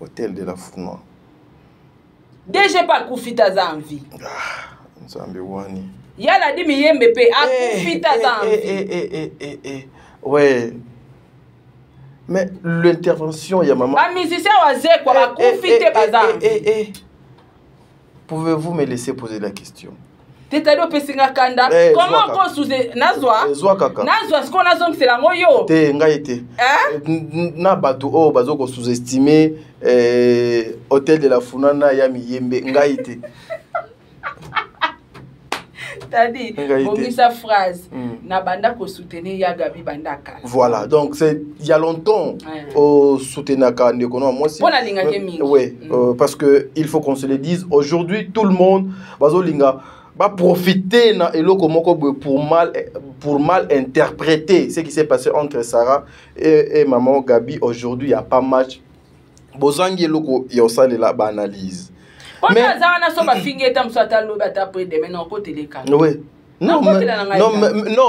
hôtel de la funa DG pas kufita za envie nzambe wani yala di miyembe pe akufita za envie. Ouais. Mais l'intervention, il y a maman. Ah, musicien wazé quoi, va confiter bazar. Pouvez-vous me laisser poser la question? Tetado pesinga kanda. Comment on sous nazwa? Nazwa ce qu'on a zonk c'est la moyo. Te ngaite. Na bato o bazoko sous-estimer hôtel de la Funana ya miyembe ngaite. C'est-à-dire, sa phrase, na banda ko soutenir ya gabi banda kala. Voilà, donc c'est il y a longtemps au soutenir ka ndekono moi si. Bona linga ke mingi. Oui, parce que il faut qu'on se le dise aujourd'hui tout le monde bazo linga va profiter na eloko moko pour mal interpréter ce qui s'est passé entre Sarah et maman Gabi aujourd'hui il y a pas match. Bozangi eloko ya osalela ba analyse. Mais oui. Non,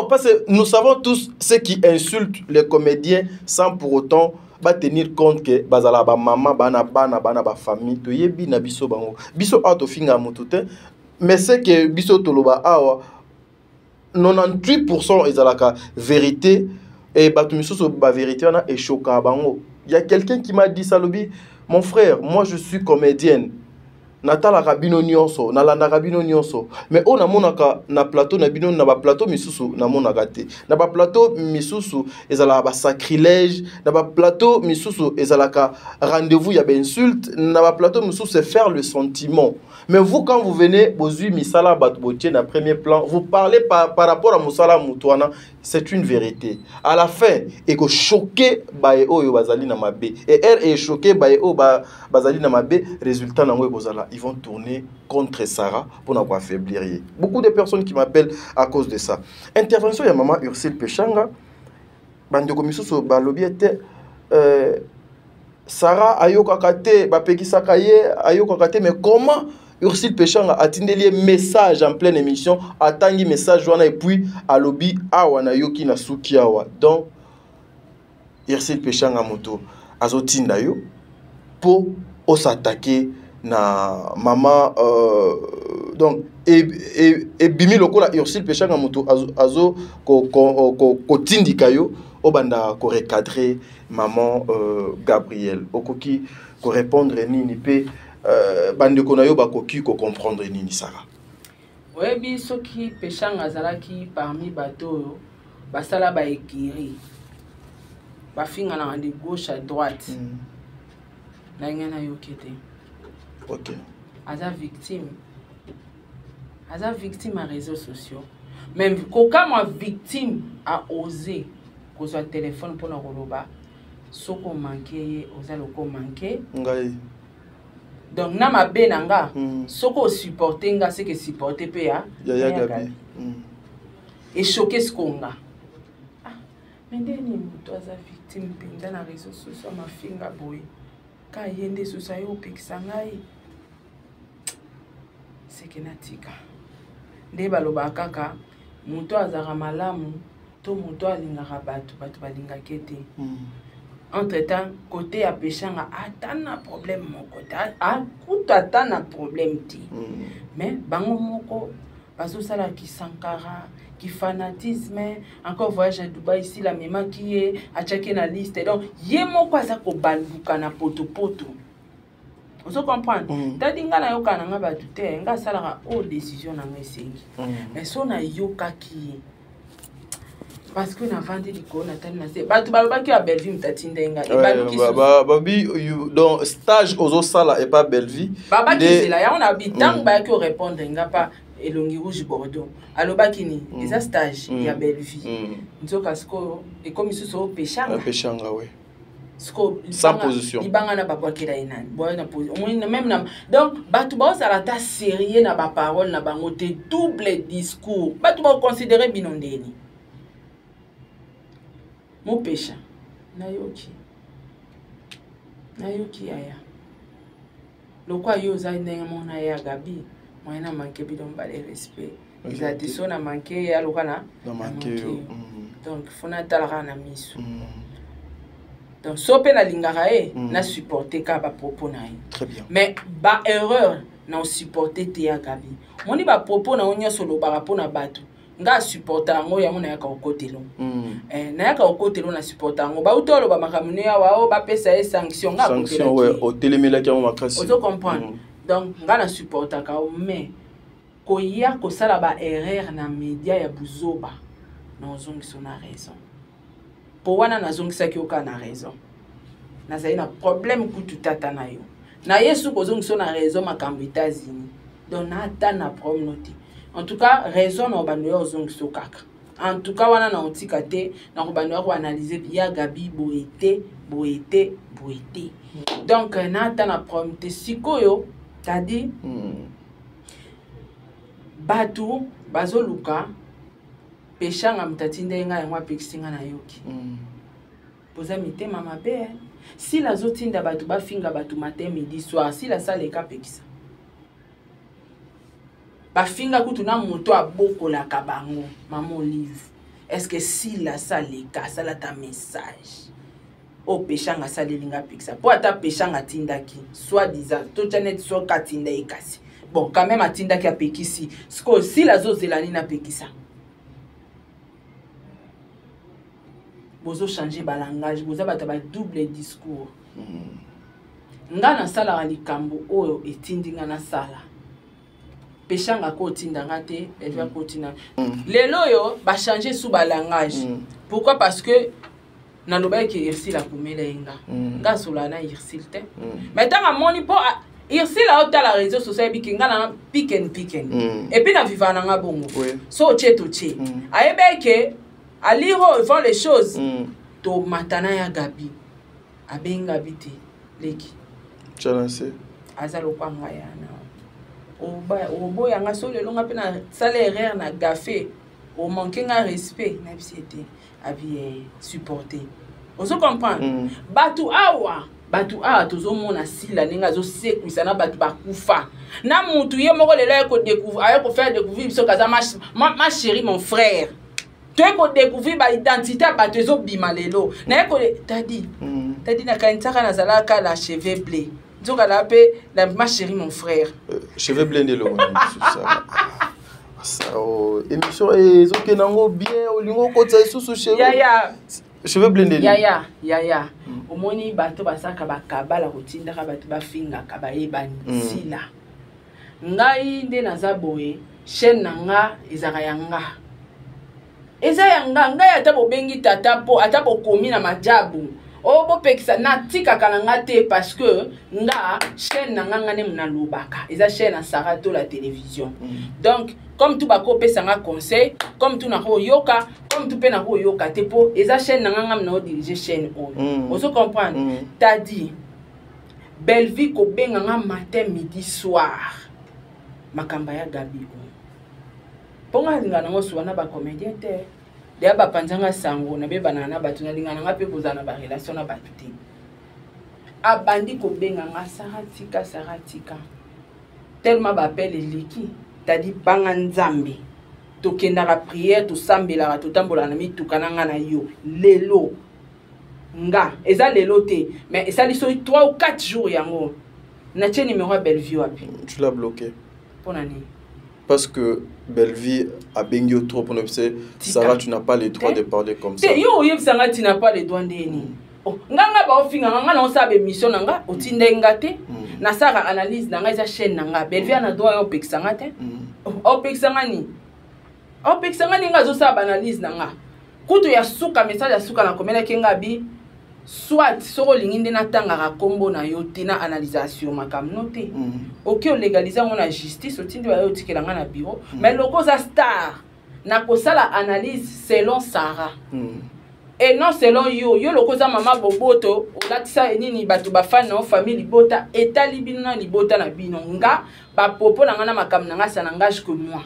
parce que nous savons tous ceux qui insultent les comédiens sans pour autant pas tenir compte que bazala ba maman bana ba famille to yebi na biso bango biso auto finga mutute mais c'est que biso toloba awa 98% ezalaka vérité et batu miso ba vérité on a échoka bango. Il y a quelqu'un qui m'a dit Salobi, mon frère, moi je suis comédienne. Natala rabino nyonso, nalanda rabino nyonso. Mais on a monaka na plateau na bino na ba plateau misusu na monaka te. Na ba plateau misusu ezala ba sacrilège, na ba plateau misusu ezalaka rendez-vous ya ba insulte, na ba plateau misusu c'est faire le sentiment. Mais vous quand vous venez bozui misala batbotier na premier plan, vous parlez par rapport à musala mutwana, c'est une vérité. À la fin, et que choqué bae oyo bazali na mabe et elle est choquée bae o bazali na mabe, résultat na bozala ils vont tourner contre Sarah pour n'avoir affaiblir. Beaucoup de personnes qui m'appellent à cause de ça. Intervention de maman Ursule Pechanga, bande commission sur balobi était Sarah ayoka kate bapeki sakaye ayoka kate mais comment Ursule Pechanga a tindeli message en pleine émission atangi message wana et puis alobi awa na yoki na suki awa donc Ursule Pechanga moto azotinda yo pour s'attaquer na maman donc et bimi lokola Ursule Pechanga moto azo ko tindika yo obanda ko recadrer maman Gabriel okoki ko répondre nini pe bande ko na yo bakoki ko comprendre nini Sarah. Ouais, bien ce qui péchant azalaki parmi bateau basala ba ekiri ba finga na de gauche à droite na ngana yo kete. OK. Aza victime à réseaux sociaux. Même quand moi victime a osé cause un téléphone pour la roloba soko manqué oza loko manqué Ngai. donc na mabe nanga soko supporter nga c'est que supporter pe ya Gabi. et choqué ce qu'on a. Ah mais ndeni muto aza victime pinda na réseaux sociaux ma finga boy ka yende sosa yo pekisa ngai c'est que natika nde baloba kaka muto azara malamu to muto alingaka batu balingaka te. Entre temps côté ya péchanga atana problème moko ta kuta atana problème ti mais bango moko bazosala ki sankara qui fanatisme encore voyage à Dubaï ici la même qui est à checker la liste donc yé moko aza ko baluka na poto on se comprend tadi nga na yoka na nga batu te nga sala o décision na ngesengi mais so na yoka ki parce que na vandi liko na tani na se batu balobaki ya Belleville mtatinda nga e baluki babi donc stage ozo sala et pas Belleville babaki c'est ya on habitang ba ki répondre nga pa elongi rouge Bordeaux alobaki ni eza stage ya Belleville nzoka sko e comme so peshanga ouais sans position ibanga na babwakela enani boya na position même na donc batu ba sala ta sérieux na ba parole na bango te double discours batu ba considérer binondeni mon péché nayoki aya lokwa yo za ndenga mona ya Gabi moi na manqué bidon ba le respect ezati so na manqué ya lokana na manqué donc fona talaka na miso donc so pe na lingaka na supporter ka ba propos na très bien mais ba erreur na supporter te ya Gabi moni ba propos na onyo solo ba rapport na batu nga supporter ngo ya mona ya ka okotelo na ya ka okotelo na supporter ngo ba utolo ba makamune ya wao ba pesa e sanction nga sanction ouais au télémela ki makasi ozo comprendre donc nga na supporter ka mais ko ya ko sala ba erreur na media ya buzoba na ozongi sona raison pour wana na zongi saki oka na raison na zai na problème kutu tata na yo na yesu ko zongi sona raison makambo États-Unis donc na ta na problème noti en tout cas raison na bando yo zongi so kaka en tout cas wana na otika te na ko bando ko analyser ya Gabi boete donc na ta na problème te sikoyo tadi batu bazoluka peshanga mtatinde nga yangwa pekisinga na yoki poza mitema mabe si la zotinda batu bafinga batu matin midi soir si la sale ka pekisa bafinga kutu na moto abokola kabango maman Olive est-ce que si la sale ka sala ta message o peshanga sale linga pekisa po ata peshanga tindaki soit disant to chanet so katinda ekasi bon quand même atindaki apekisi sko si la zozelani na pekisa bozo changer ba langage boza bata ba double discours nga na sala likambo oyo etindinga na sala peshanga ko tindanga te elva ko tinda lelo yo ba changer sous ba langage pourquoi parce que na lobaki Irsil la kumela inga nga solana Irsil te mais tant moni po Irsil la ota la réseau social bikinga na piken et puis na vivana nga bongo so cheto che ayebeke aliro font les choses to matana ya Gabi abenga biti leki chalancé azalo kwanga yana obo yanga solo longa pe na salaire na gafé o manquer nga respect na bisete abi supporter ozo comprendre batu awa tozomona sila ninga zo sekwisa na batu bakufa na mutu ye moko lelo ayako faire découvrir biso kaza ma chérie mon frère tu es découvrir ba identité ba tezo bima lelo na eko tadi na kaintaka na zalaka la cheveux bleu nzoka la pe la ma chérie mon frère cheveux bleu ndelo ça ça émission ezoke nango bien olingo kotsa isusu chérie ya cheveux blindés. Yaya. Omoni bato basaka bakabala kotinda ka bato bafinga ka bayebani sila. Ngai nde naza boye chaîne nanga ezaka yanga. Eza yanga ngai ata bobengi tata po ata bokomi na majabu. O bo pekisa na tika kananga te parce que nga chaîne nanga ngane mna lobaka. Eza chaîne na Sarato la télévision. Donc comme tout bako pesa nga conseil, comme tout na ko yoka, comme tout pe na ko yoka te po eza chaîne nanga ngam na diriger chaîne o. Ozo comprendre? T'as dit belle vie ko benga nga matin midi soir. Makamba ya Gabi o. Ponga linga nango suwana ba comédien te. Dia ba panzanga sango na be banana batu na linga nga pe kozana ba relation na batu te. Abandi ko benga nga saratika. Tellement ba appelle liki. T'as dit banga nzambe. To kenda la prière to sambela to tambola na mituka na nga na yo. Lelo. Nga, eza lelo te, mais ça li so 3 ou 4 jours yango. Na tie numéro Bellevue api. Tu l'as bloqué. Pour nani? Parce que Bellevue a bengi trop pour nous. Sarah, tu n'as pas le droit de parler comme ça. Yo yeb sanga tu n'as pas le droit ndeni. Oh, nganga ba ofinga nganga na osabe mission nanga otinde ngate. Na sara analyse nanga eza chaîne nanga. Bellevue na droit yo pexanga te. O pexanga ni. O pexanga ni nga zo sa analyse nanga. Kutu ya suka message ya suka na komela kenga bi soit soko linginde na tanga kombo na yo tina analysation makam noté. OK o légaliser on la justice otindi ba yo tikela nga na bureau mais loko za star na kosala analyse selon Sarah. Et non selon yo loko za mama boboto olatisa enini batu ba fan na famille libota etali bino na libota na bino nga ba popo na nga na makam na nga ça n'engage que moi.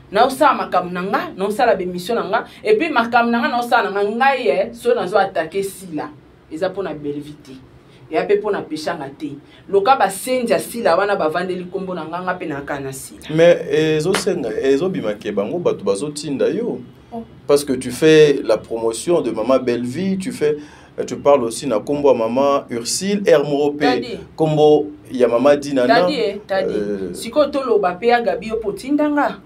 Na osala makam nanga na osala bémission nanga et puis makam nanga na osala nanga ngai so nazo attaquer sila eza pona Bellevue et ape pona peshanga te loka ba senja sila wana ba vandeli kombo nanga nga pe na kana sila mais ezo senga ezo bimake bango bato bazo tinda yo parce que tu fais la promotion de maman Bellevue, tu parles aussi na kombo maman Ursule Hermoropé kombo ya maman Dinana tadi siko tolo ba pe ya Gabi yo potindanga.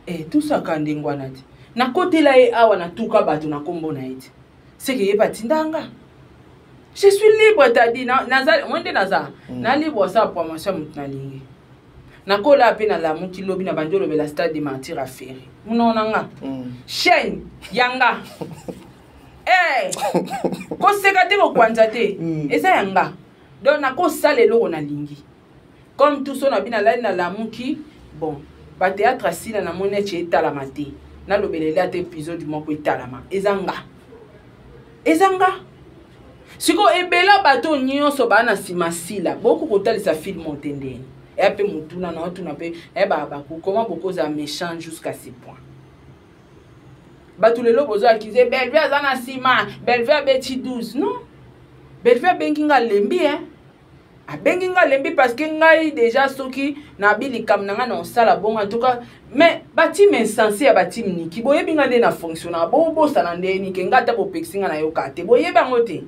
Et tout ça quand ndengwana ti na côté là et awa na tuka batu na kombo na iti c'est que yeba tindanga je suis libre t'as dit naza mwende naza na libre ça promotion mutna lingi na kola pe na la muti lobi na bandolo be la stade de mentir à faire munona nga chaîne yanga ko sekate ko kwanza te eza yanga donc na ko sale lo na lingi comme tout ça na bina la muki bon ba théâtre asila na mone che etalama te na lobelele ate épisode moko etalama ezanga siko ebela bato nyonso bana simasila beaucoup kotalisa film otendeni et ape mutuna na otuna pe comment beaucoup za méchant jusqu'à ce point bato lelo bozo akize Bellevue azana sima Bellevue beti 12 non Bellevue benginga lembi abenginga lembi parce que ngai déjà soki na bili kam nanga na sala bon en tout cas mais bati insensé ya bati mniki boyebinga nde na fonctionner bo sana ndeni ke ngata bo pexinga na yokate boyeba ngote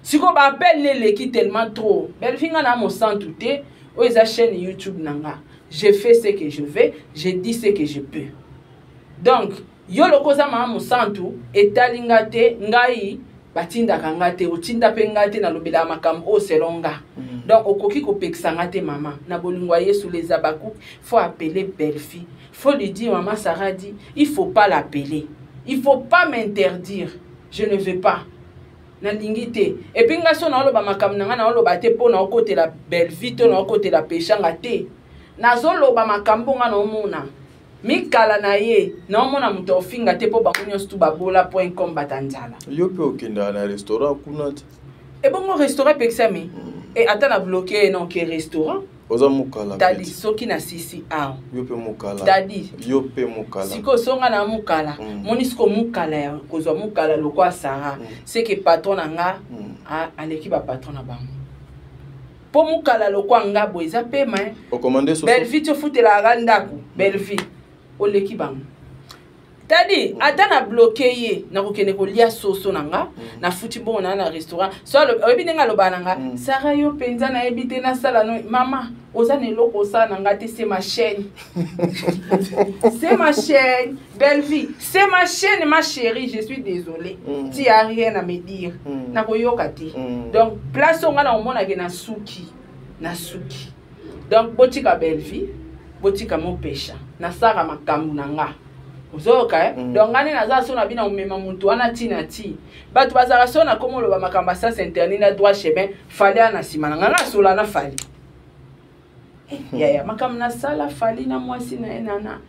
siko ba appelle leki tellement trop Belfinga na mo santu te o eza chaîne YouTube nanga je fais ce que je veux je dis ce que je peux donc yo lokoza ma mo santu etalinga te ngai batinda kangate otinda pengate na lobela makambo o selonga donc okoki ko pexanga te maman na bolingwa Yesu les abakou faut appeler Bellevue faut lui dire maman Sarah dit il faut pas l'appeler il faut pas m'interdire je ne veux pas na lingité et puis ngaso na loba makambo nanga na loba te po na côté la Bellevue to na côté la pechanga te na zo loba makambo nga no mona mikala na ye na mona muto ofinga te po bakunyo stu babola.com batanzala yo pe okenda na restaurant kuna te e bongo restaurant pexami et atana bloqué non que restaurant oza mukala tadi soki na sisi a yo pe mukala tadi yo pe mukala siko songa na mukala monisiko mukala ya kozwa mukala lokwa Sarah c'est que patron nga a l'équipe patron na bango po mukala lokwa nga boeza pema o commander so Bellevue to futela randako Bellevue o l'équipe bango Tadi, ata na bloqué ye, na kokene ko lia soso nanga, na futi bon na restaurant. So oyebi nenga loba nanga, Sarah yo penza na ebite na sala no, mama, oza ne loko sa nanga te c'est ma chaîne. C'est ma chaîne, belle vie. C'est ma chaîne, ma chérie, je suis désolée. Tu as rien à me dire. Na koyoka te. Donc place on na omona ke na suki, na suki. Donc botika belle vie, botika mo pécha. Na sara makambu nanga. Ozoka donc ngani naza so na bina omema muntu wana tina ti batu bazara so na komo loba makamba sa internet na droit chemin fali na simana ngana sola na fali ya makam na sala fali na mwasi na enana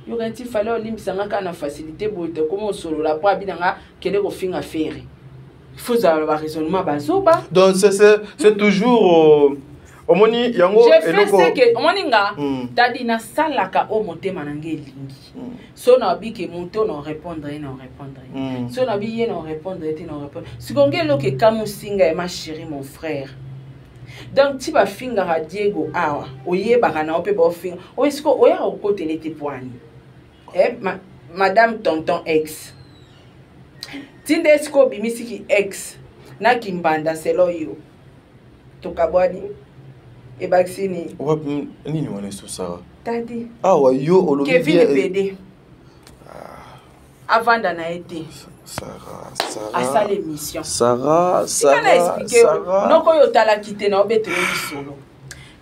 yo ganti fali olimbisa ngaka na facilité bote komo solo la pour bina nga kele ko finga faire il faut avoir raisonnement bazoba donc c'est toujours omoni yango eloko je fais que omoni nga tadi na salaka o motema na ngelingi so na bike monto na répondre so na biye na répondre si konge lo ke kamusinga e ma chérie mon frère donc ti ba finga ra Diego awa oyeba kana ope ba finga o esko oya ko côté les poani madame tonton ex tinde esko bimisiki ex na kimbanda selo yo tokabwani et vacciner. Nini wana so Sarah? Tadi. Ah wa yo olobi Kevin PD. Avant d'en été. Sarah. À ça l'émission. Sarah. Non ko yo tala kité na obetele solo.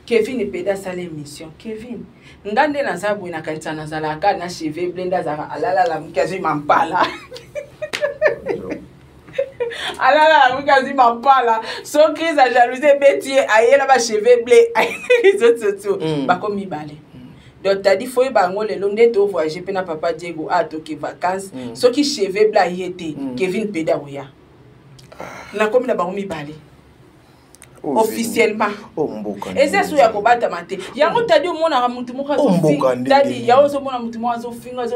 Kevin PD à ça l'émission. Kevin. Ngande na zabu na kanisa na zalaka na cheveux blenda zara alala la mkazi mampala. Alala mkazi mampala so crise à jalousie beti ayela ba cheveux blé ayela ba komi balé donc t'as dit faut y bango le long de to voyager pe na papa Diego a to ki vacances so ki cheveux blé yete Kevin Peda oya na komi na ba komi balé officiellement et c'est so ya ko bata mate yango t'as dit o mona muntu moko zo finga t'as dit ya o zo mona muntu moko zo finga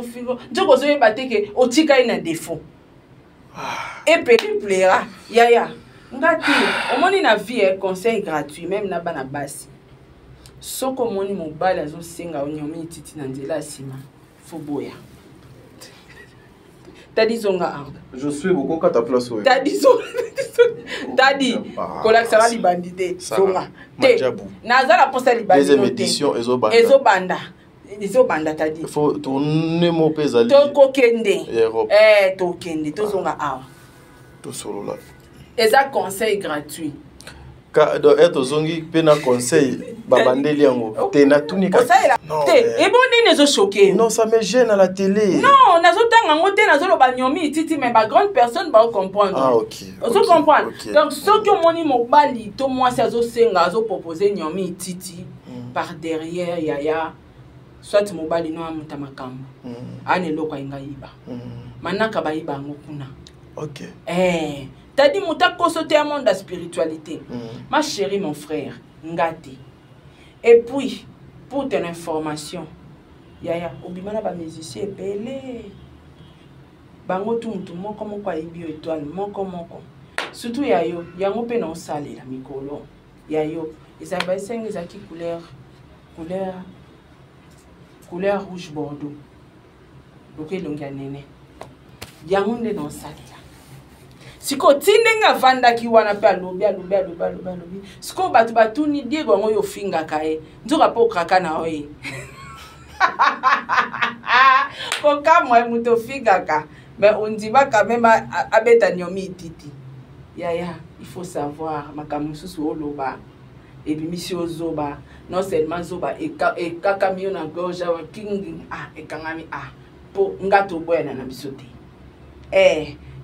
njoko zo yeba te ke o tika ina défaut. Et petit plaira, yaya. Ngati, omoni na vie conseil gratuit même na bana basi. Soko moni mobile azo senga onyomi titi na nzela sima. Foboya. Tadi zonga arda. Je suis beaucoup à ta place. Tadi zonga. Tadi kolak sala li bandité zonga. Te. Nazala posa li bandité. Deuxième édition ezobanda. Ezobanda tadi. Il faut tourner mon pezali. Toko kende. To kende to zonga awa. To solo là. Eza conseil gratuit. Ka do être zongi pena conseil babandeli yango. Te na tunika. Non. Te et bon nini zo choqué. Non, ça me gêne à la télé. Non, nazo tanga ngote nazo lo banyomi titi mais ba grande personne va comprendre. Ah OK. Ozo comprendre. Donc ce que moni mobali to moi ça zo senga zo proposer nyomi titi par derrière yaya. Soit mobali no amuta makambo. Ane loko inga iba. Manaka ba iba ngokuna. OK. T'as dit muta kosote à monde de spiritualité. Ma chérie mon frère, ngati. Et puis pour ton information, yaya obimana ba musicien belé. Bango tout mutu moko moko ayibi étoile moko. Surtout yayo, yango pe na osale la mikolo. Yayo, ezaba sengi zaki couleur rouge bordeaux. Loke longa nene. Yango nde dans sale. Siko tindenga vanda ki wana pe alobi. Siko batu ni Diego ngo yo finga kae. Nzoka po kraka na oye. Koka moi muto finga ka. Mais on dit pas quand même abeta nyomi titi. Yaya, il faut savoir makamususu oloba. Et puis monsieur Zoba, non seulement Zoba et kakamiyo na gorge wa king et kangami po ngato boya na bisote.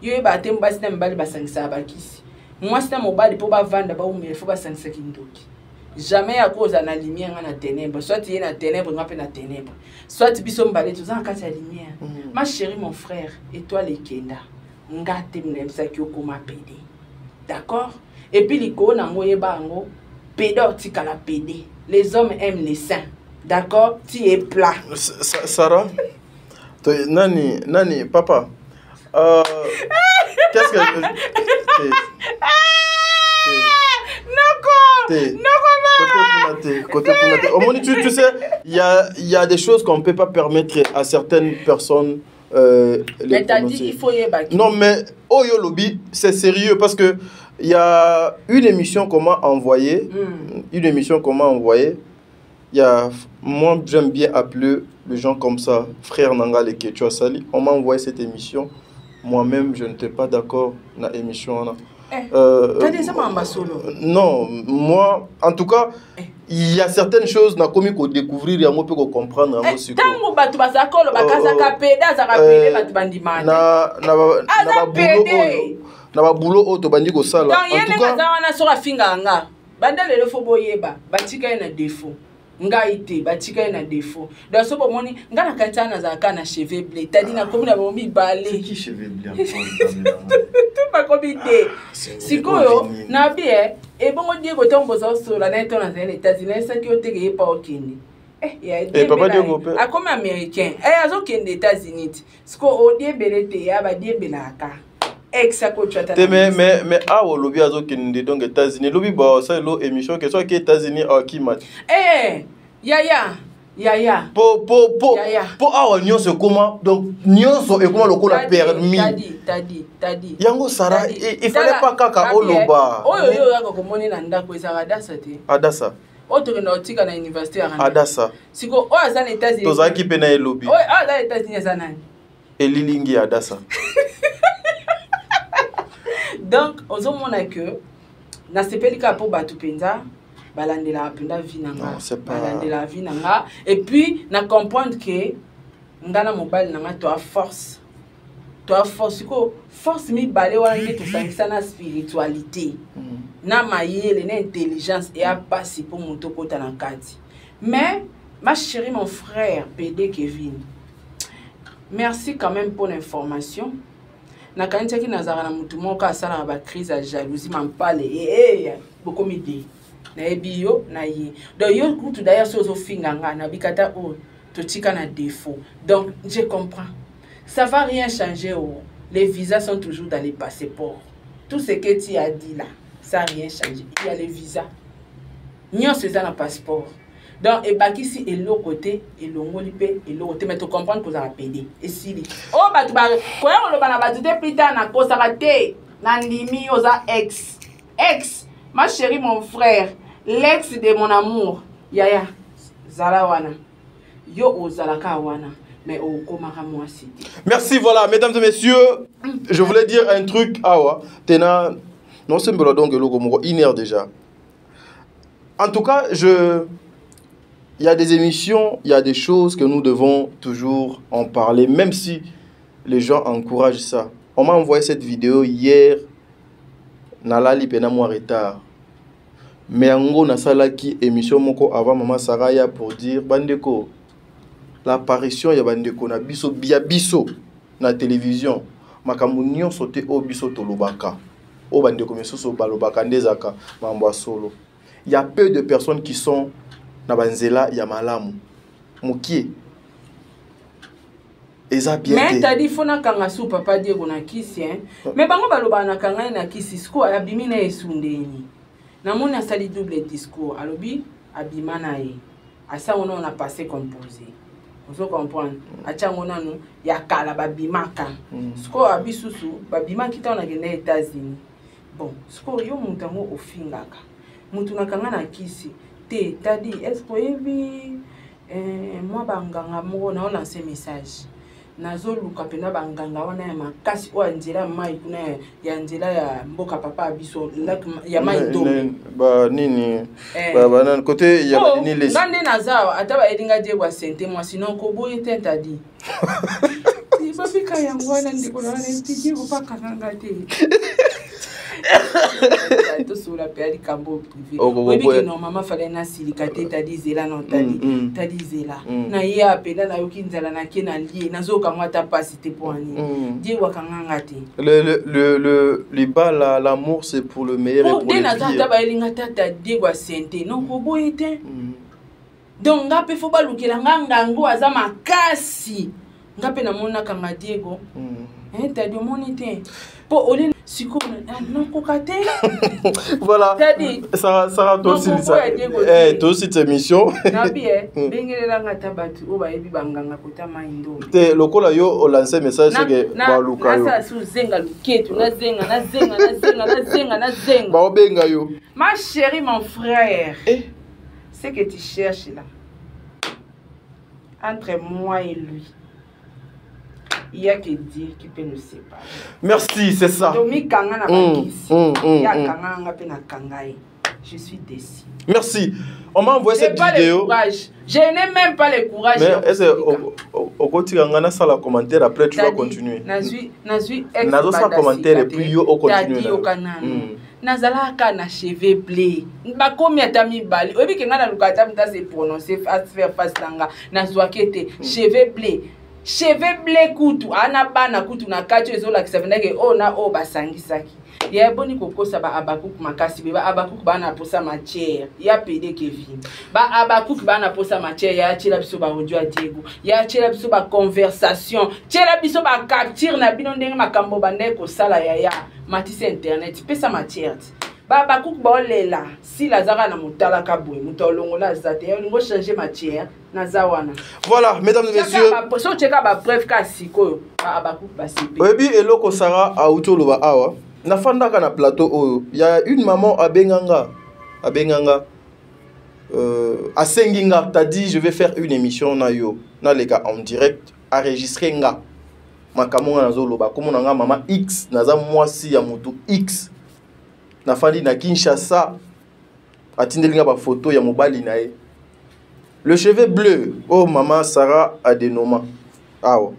Yo ba temba sina mbali basangisa bakisi. Moi sina mobali po ba vanda ba umele fo basangisa kindoki. Jamais à cause de la lumière na ténèbres, soit il y a na ténèbres, on na ténèbres. Soit biso mbali tout en cas la lumière. Ma chérie mon frère, et toi les kenda. Ngate mnemsa ki okoma pédé. D'accord? Et puis liko na moyeba ngo pédor tika la pédé. Les hommes aiment les saints. D'accord? Tu es plat. Sarah, nani, papa. Qu'est-ce que... Tu sais, il y a des choses qu'on ne peut pas permettre à certaines personnes Mais t'as dit il faut y aller. Non, mais Oyo Lobby, c'est sérieux parce que il y a une émission qu'on m'a envoyée. Une émission qu'on m'a envoyée. Moi, j'aime bien appeler les gens comme ça, frère Nanga le Quechua Sali. On m'a envoyé cette émission. Moi-même, je n'étais pas d'accord dans l'émission. T'as dit ça, Mamba Solo? Non, moi, en tout cas, il y a certaines choses na komi ko découvrir ya mo pe ko comprendre ya mo siko. Tango batu bazakolo bakaza kapeda za kapede batu bandimana. Na ba boulot auto bandi ko sala. En tout cas, za wana so rafinga nga. Banda lelo fo boyeba, batika na défaut. Nga ite batika na défaut. Donc so bomoni nga na kantana za kana cheveux bleu. Tadi na komi na bomi balé. Qui cheveux bleu? Tout ma komi te. Sikoyo na bien et bon Diego tombo za so la neto na les États-Unis ça qui o tege pa okini. Papa Diego a comme américain. Azo kende États-Unis. Siko o die belete ya ba die belaka. Mais awo lobby azo kende donc États-Unis lobby ba ça lo émission que soit que États-Unis a qui match. Yaya. Po awa nyonso comment donc nyonso et comment le col a permis. T'as dit. Yango Sara il fallait pas kaka oloba. Oyo yako komoni na ndako ezaka Adassa te. Adassa. Oto na otika na université à Adassa. Siko o aza na États-Unis. Tozaki pe na lobby. O aza États-Unis aza nani? Elilingi Adassa. Donc, on a que na sepelika pour batu penza balandela penda vinanga balandela vinanga et puis na comprendre que ngana mobile nanga to force ko force mi balé wana to sangisa na spiritualité na mayele na intelligence et a passer pour moto kota na kati. Mais ma chérie, mon frère PD Kevin, merci quand même pour l'information. Na kanisa ki nazara na mutu moko asala ba crise à jalousie mampale beaucoup m'idée na ebio na ye donc yo kutu d'ailleurs sozo finganga na bikata o to tika na défaut donc je comprends ça va rien changer les visas sont toujours dans les passeports tout ce que tu as dit là ça a rien changé il y a les visas nyon c'est ça na passeport. Donc, et bakisi et l'autre côté, et l'ongoli pe, et l'autre côté, mais tu comprends que ça va péder. Et si, oh, bah, tu vas, quoi, on va battre plus tard, na cosa raté, na limi, osa ex, ma chérie, mon frère, l'ex de mon amour, yaya, zalawana, yo, ozalaka wana, mais au komara moi cité. Merci, voilà, mesdames et messieurs, je voulais dire un truc, awa, tena, non, c'est mbelo donc, une heure déjà. En tout cas, il y a des émissions, il y a des choses que nous devons toujours en parler, même si les gens encouragent ça. On m'a envoyé cette vidéo hier, Nalali pena moi retard. Mais en gros, nasalaki émission moko avant Maman Saraya pour dire bandeko, l'apparition ya bandeko na biso biso na télévision. Makamunyo sauté au biso tolobaka. O bandeko mesoso balobaka ndezaka mambo solo. Il y a peu de personnes qui sont na banzela ya malamu mukie eza bien. Mais t'as dit fona kanga sou papa Diego na kisi mais bango baloba na kanga na kisi sko abimi na esundeni na mona sali double discours alobi abima na ye asa on a passé composé on comprendre achango nanu ya kala babimaka sko abisusu babima kita na genda États-Unis bon sko yo mutango ofingaka mutu na kanga na kisi. T'as dit, est-ce que moi, banganga, moi, on a lancé un message. Nazo luka pena banganga wana ya makasi o anjela mai kuna ya anjela ya mboka papa abiso ya mai domi ba nini ba nan côté ya nini les ngande nazawa ataba elinga je kwa sente moi sinon ko boye tenta di si babika yangu wana ndiko na ntiji ko paka nganga te to sura pe kambo privé obi que non maman fallait na silikate tadi zela non tadi zela na ya pena na yokinzala na kena lié nazoka ngata pasi te poani di wakanganga te le bas l'amour c'est pour le meilleur et pour le pire na taba elinga tata di kwa sente non ko boyete donc ngape fo balukela ngango aza makasi ngape na mona kanga Diego tadi monite po Voilà. Sarah, toi aussi, cette émission. Le col yo lancé message c'est que baluka yo. Ma chérie, mon frère, ce que tu cherches là, entre moi et lui, il n'y a que Dieu qui peut nous séparer. Merci, c'est ça. Je suis déçue. Merci. On m'a envoyé cette vidéo. Je n'ai même pas le courage. Mais est-ce au quotidien, on a ça la commentaire, après tu vas continuer. Nazo ça commentaire et puis yo continue. Nazalaka na cheveux bleus. Ba komi atami bali. Obi ke ngana lukata mta se prononcer faire face nanga. Nazwakete cheveux bleus. Cheveux bleus kutu ana bana kutu na kacho ezola kisavendeke o na o basangisaki. Ya boni kokosa ba Abakouk makasi ba Abakouk bana posa matière ya PD Kevin ba Abakouk bana posa matière ya tshela biso ba audio a Diego ya tshela biso ba conversation tshela biso ba capture na bino ndenge makambo bande ko sala ya matisi internet pesa matière ba Abakouk ba olela si lazara na mutala kabwe mutolongola zate ya lingo changer matière na zawana. Voilà, mesdames et messieurs, so cheka ba bref ka siko ba Abakouk ba sipe oyebi eloko Sarah a utoloba awa na fandaka na plateau oyo il y a une maman à Benganga à Senginga t'as dit je vais faire une émission na yo na les gars en direct enregistrer nga makamonga nazoloba comme nga maman X naza mwasi ya mutu X na fandi na Kinshasa atindelinga ba photo ya mobali na ye le cheveu bleu oh maman Sarah Adenoma awa.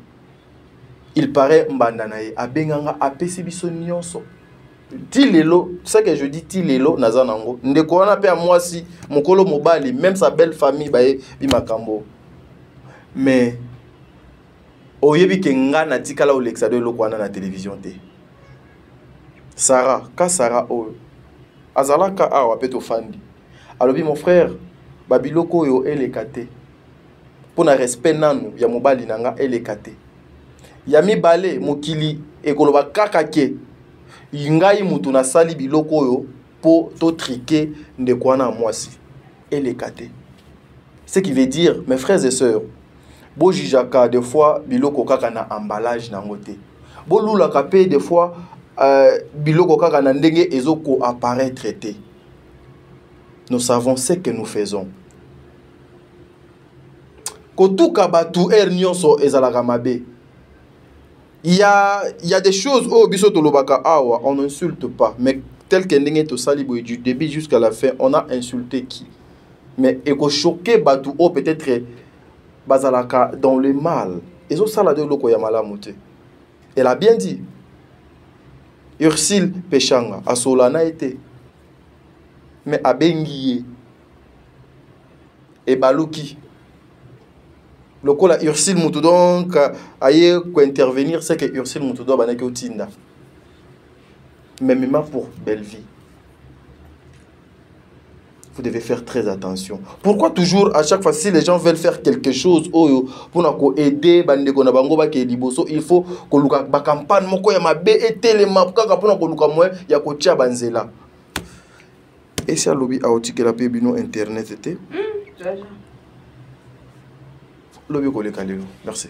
Il paraît mbandanaye abenganga apesi biso nyonso tilelo ça que je dis tilelo nazanango ndeko wana pe mwasi mokolo mobali même sa belle famille bae bimakambo mais oyebi ke nga na tikala olexado eloko wana na télévision te Sarah ka Sarah o azalaka awa pe to fandi alobi mon frère babiloko yo elekate pona respect nanu ya mobali nanga elekate Yami bale mokili ekoloba kaka ke ngai mutu na sali biloko oyo po to triquer ndeko wana mwasi elekate. Ce qui veut dire mes frères et sœurs bo jijaka des fois biloko kaka na emballage na ngote. Bo lula kapé des fois biloko kaka na ndenge ezoko apparaître traité. Nous savons ce que nous faisons. Kotuka batu nyonso ezalaka mabe. Il y a des choses au biso tolobaka awa on n'insulte pas mais tel que ndenge to salibo du début jusqu'à la fin on a insulté qui mais eko choquer batu o peut-être bazalaka dans le mal ezo sala de loko ya malamu te. Elle a bien dit Ursule Pechanga asolana été mais abengiye et baluki le col à Ursule Moutou donc aïe quoi intervenir c'est que Ursule Moutou doit banner que Tinda mais même pour belle vie vous devez faire très attention. Pourquoi toujours à chaque fois si les gens veulent faire quelque chose pour nous aider bande ko na bango ba ke liboso il faut ko luka ba campagne moko ya mabe etelema kaka pour ko luka moye ya ko tia banzela et ça lobby a otike la pe bino internet était lobby ko le kalelo merci.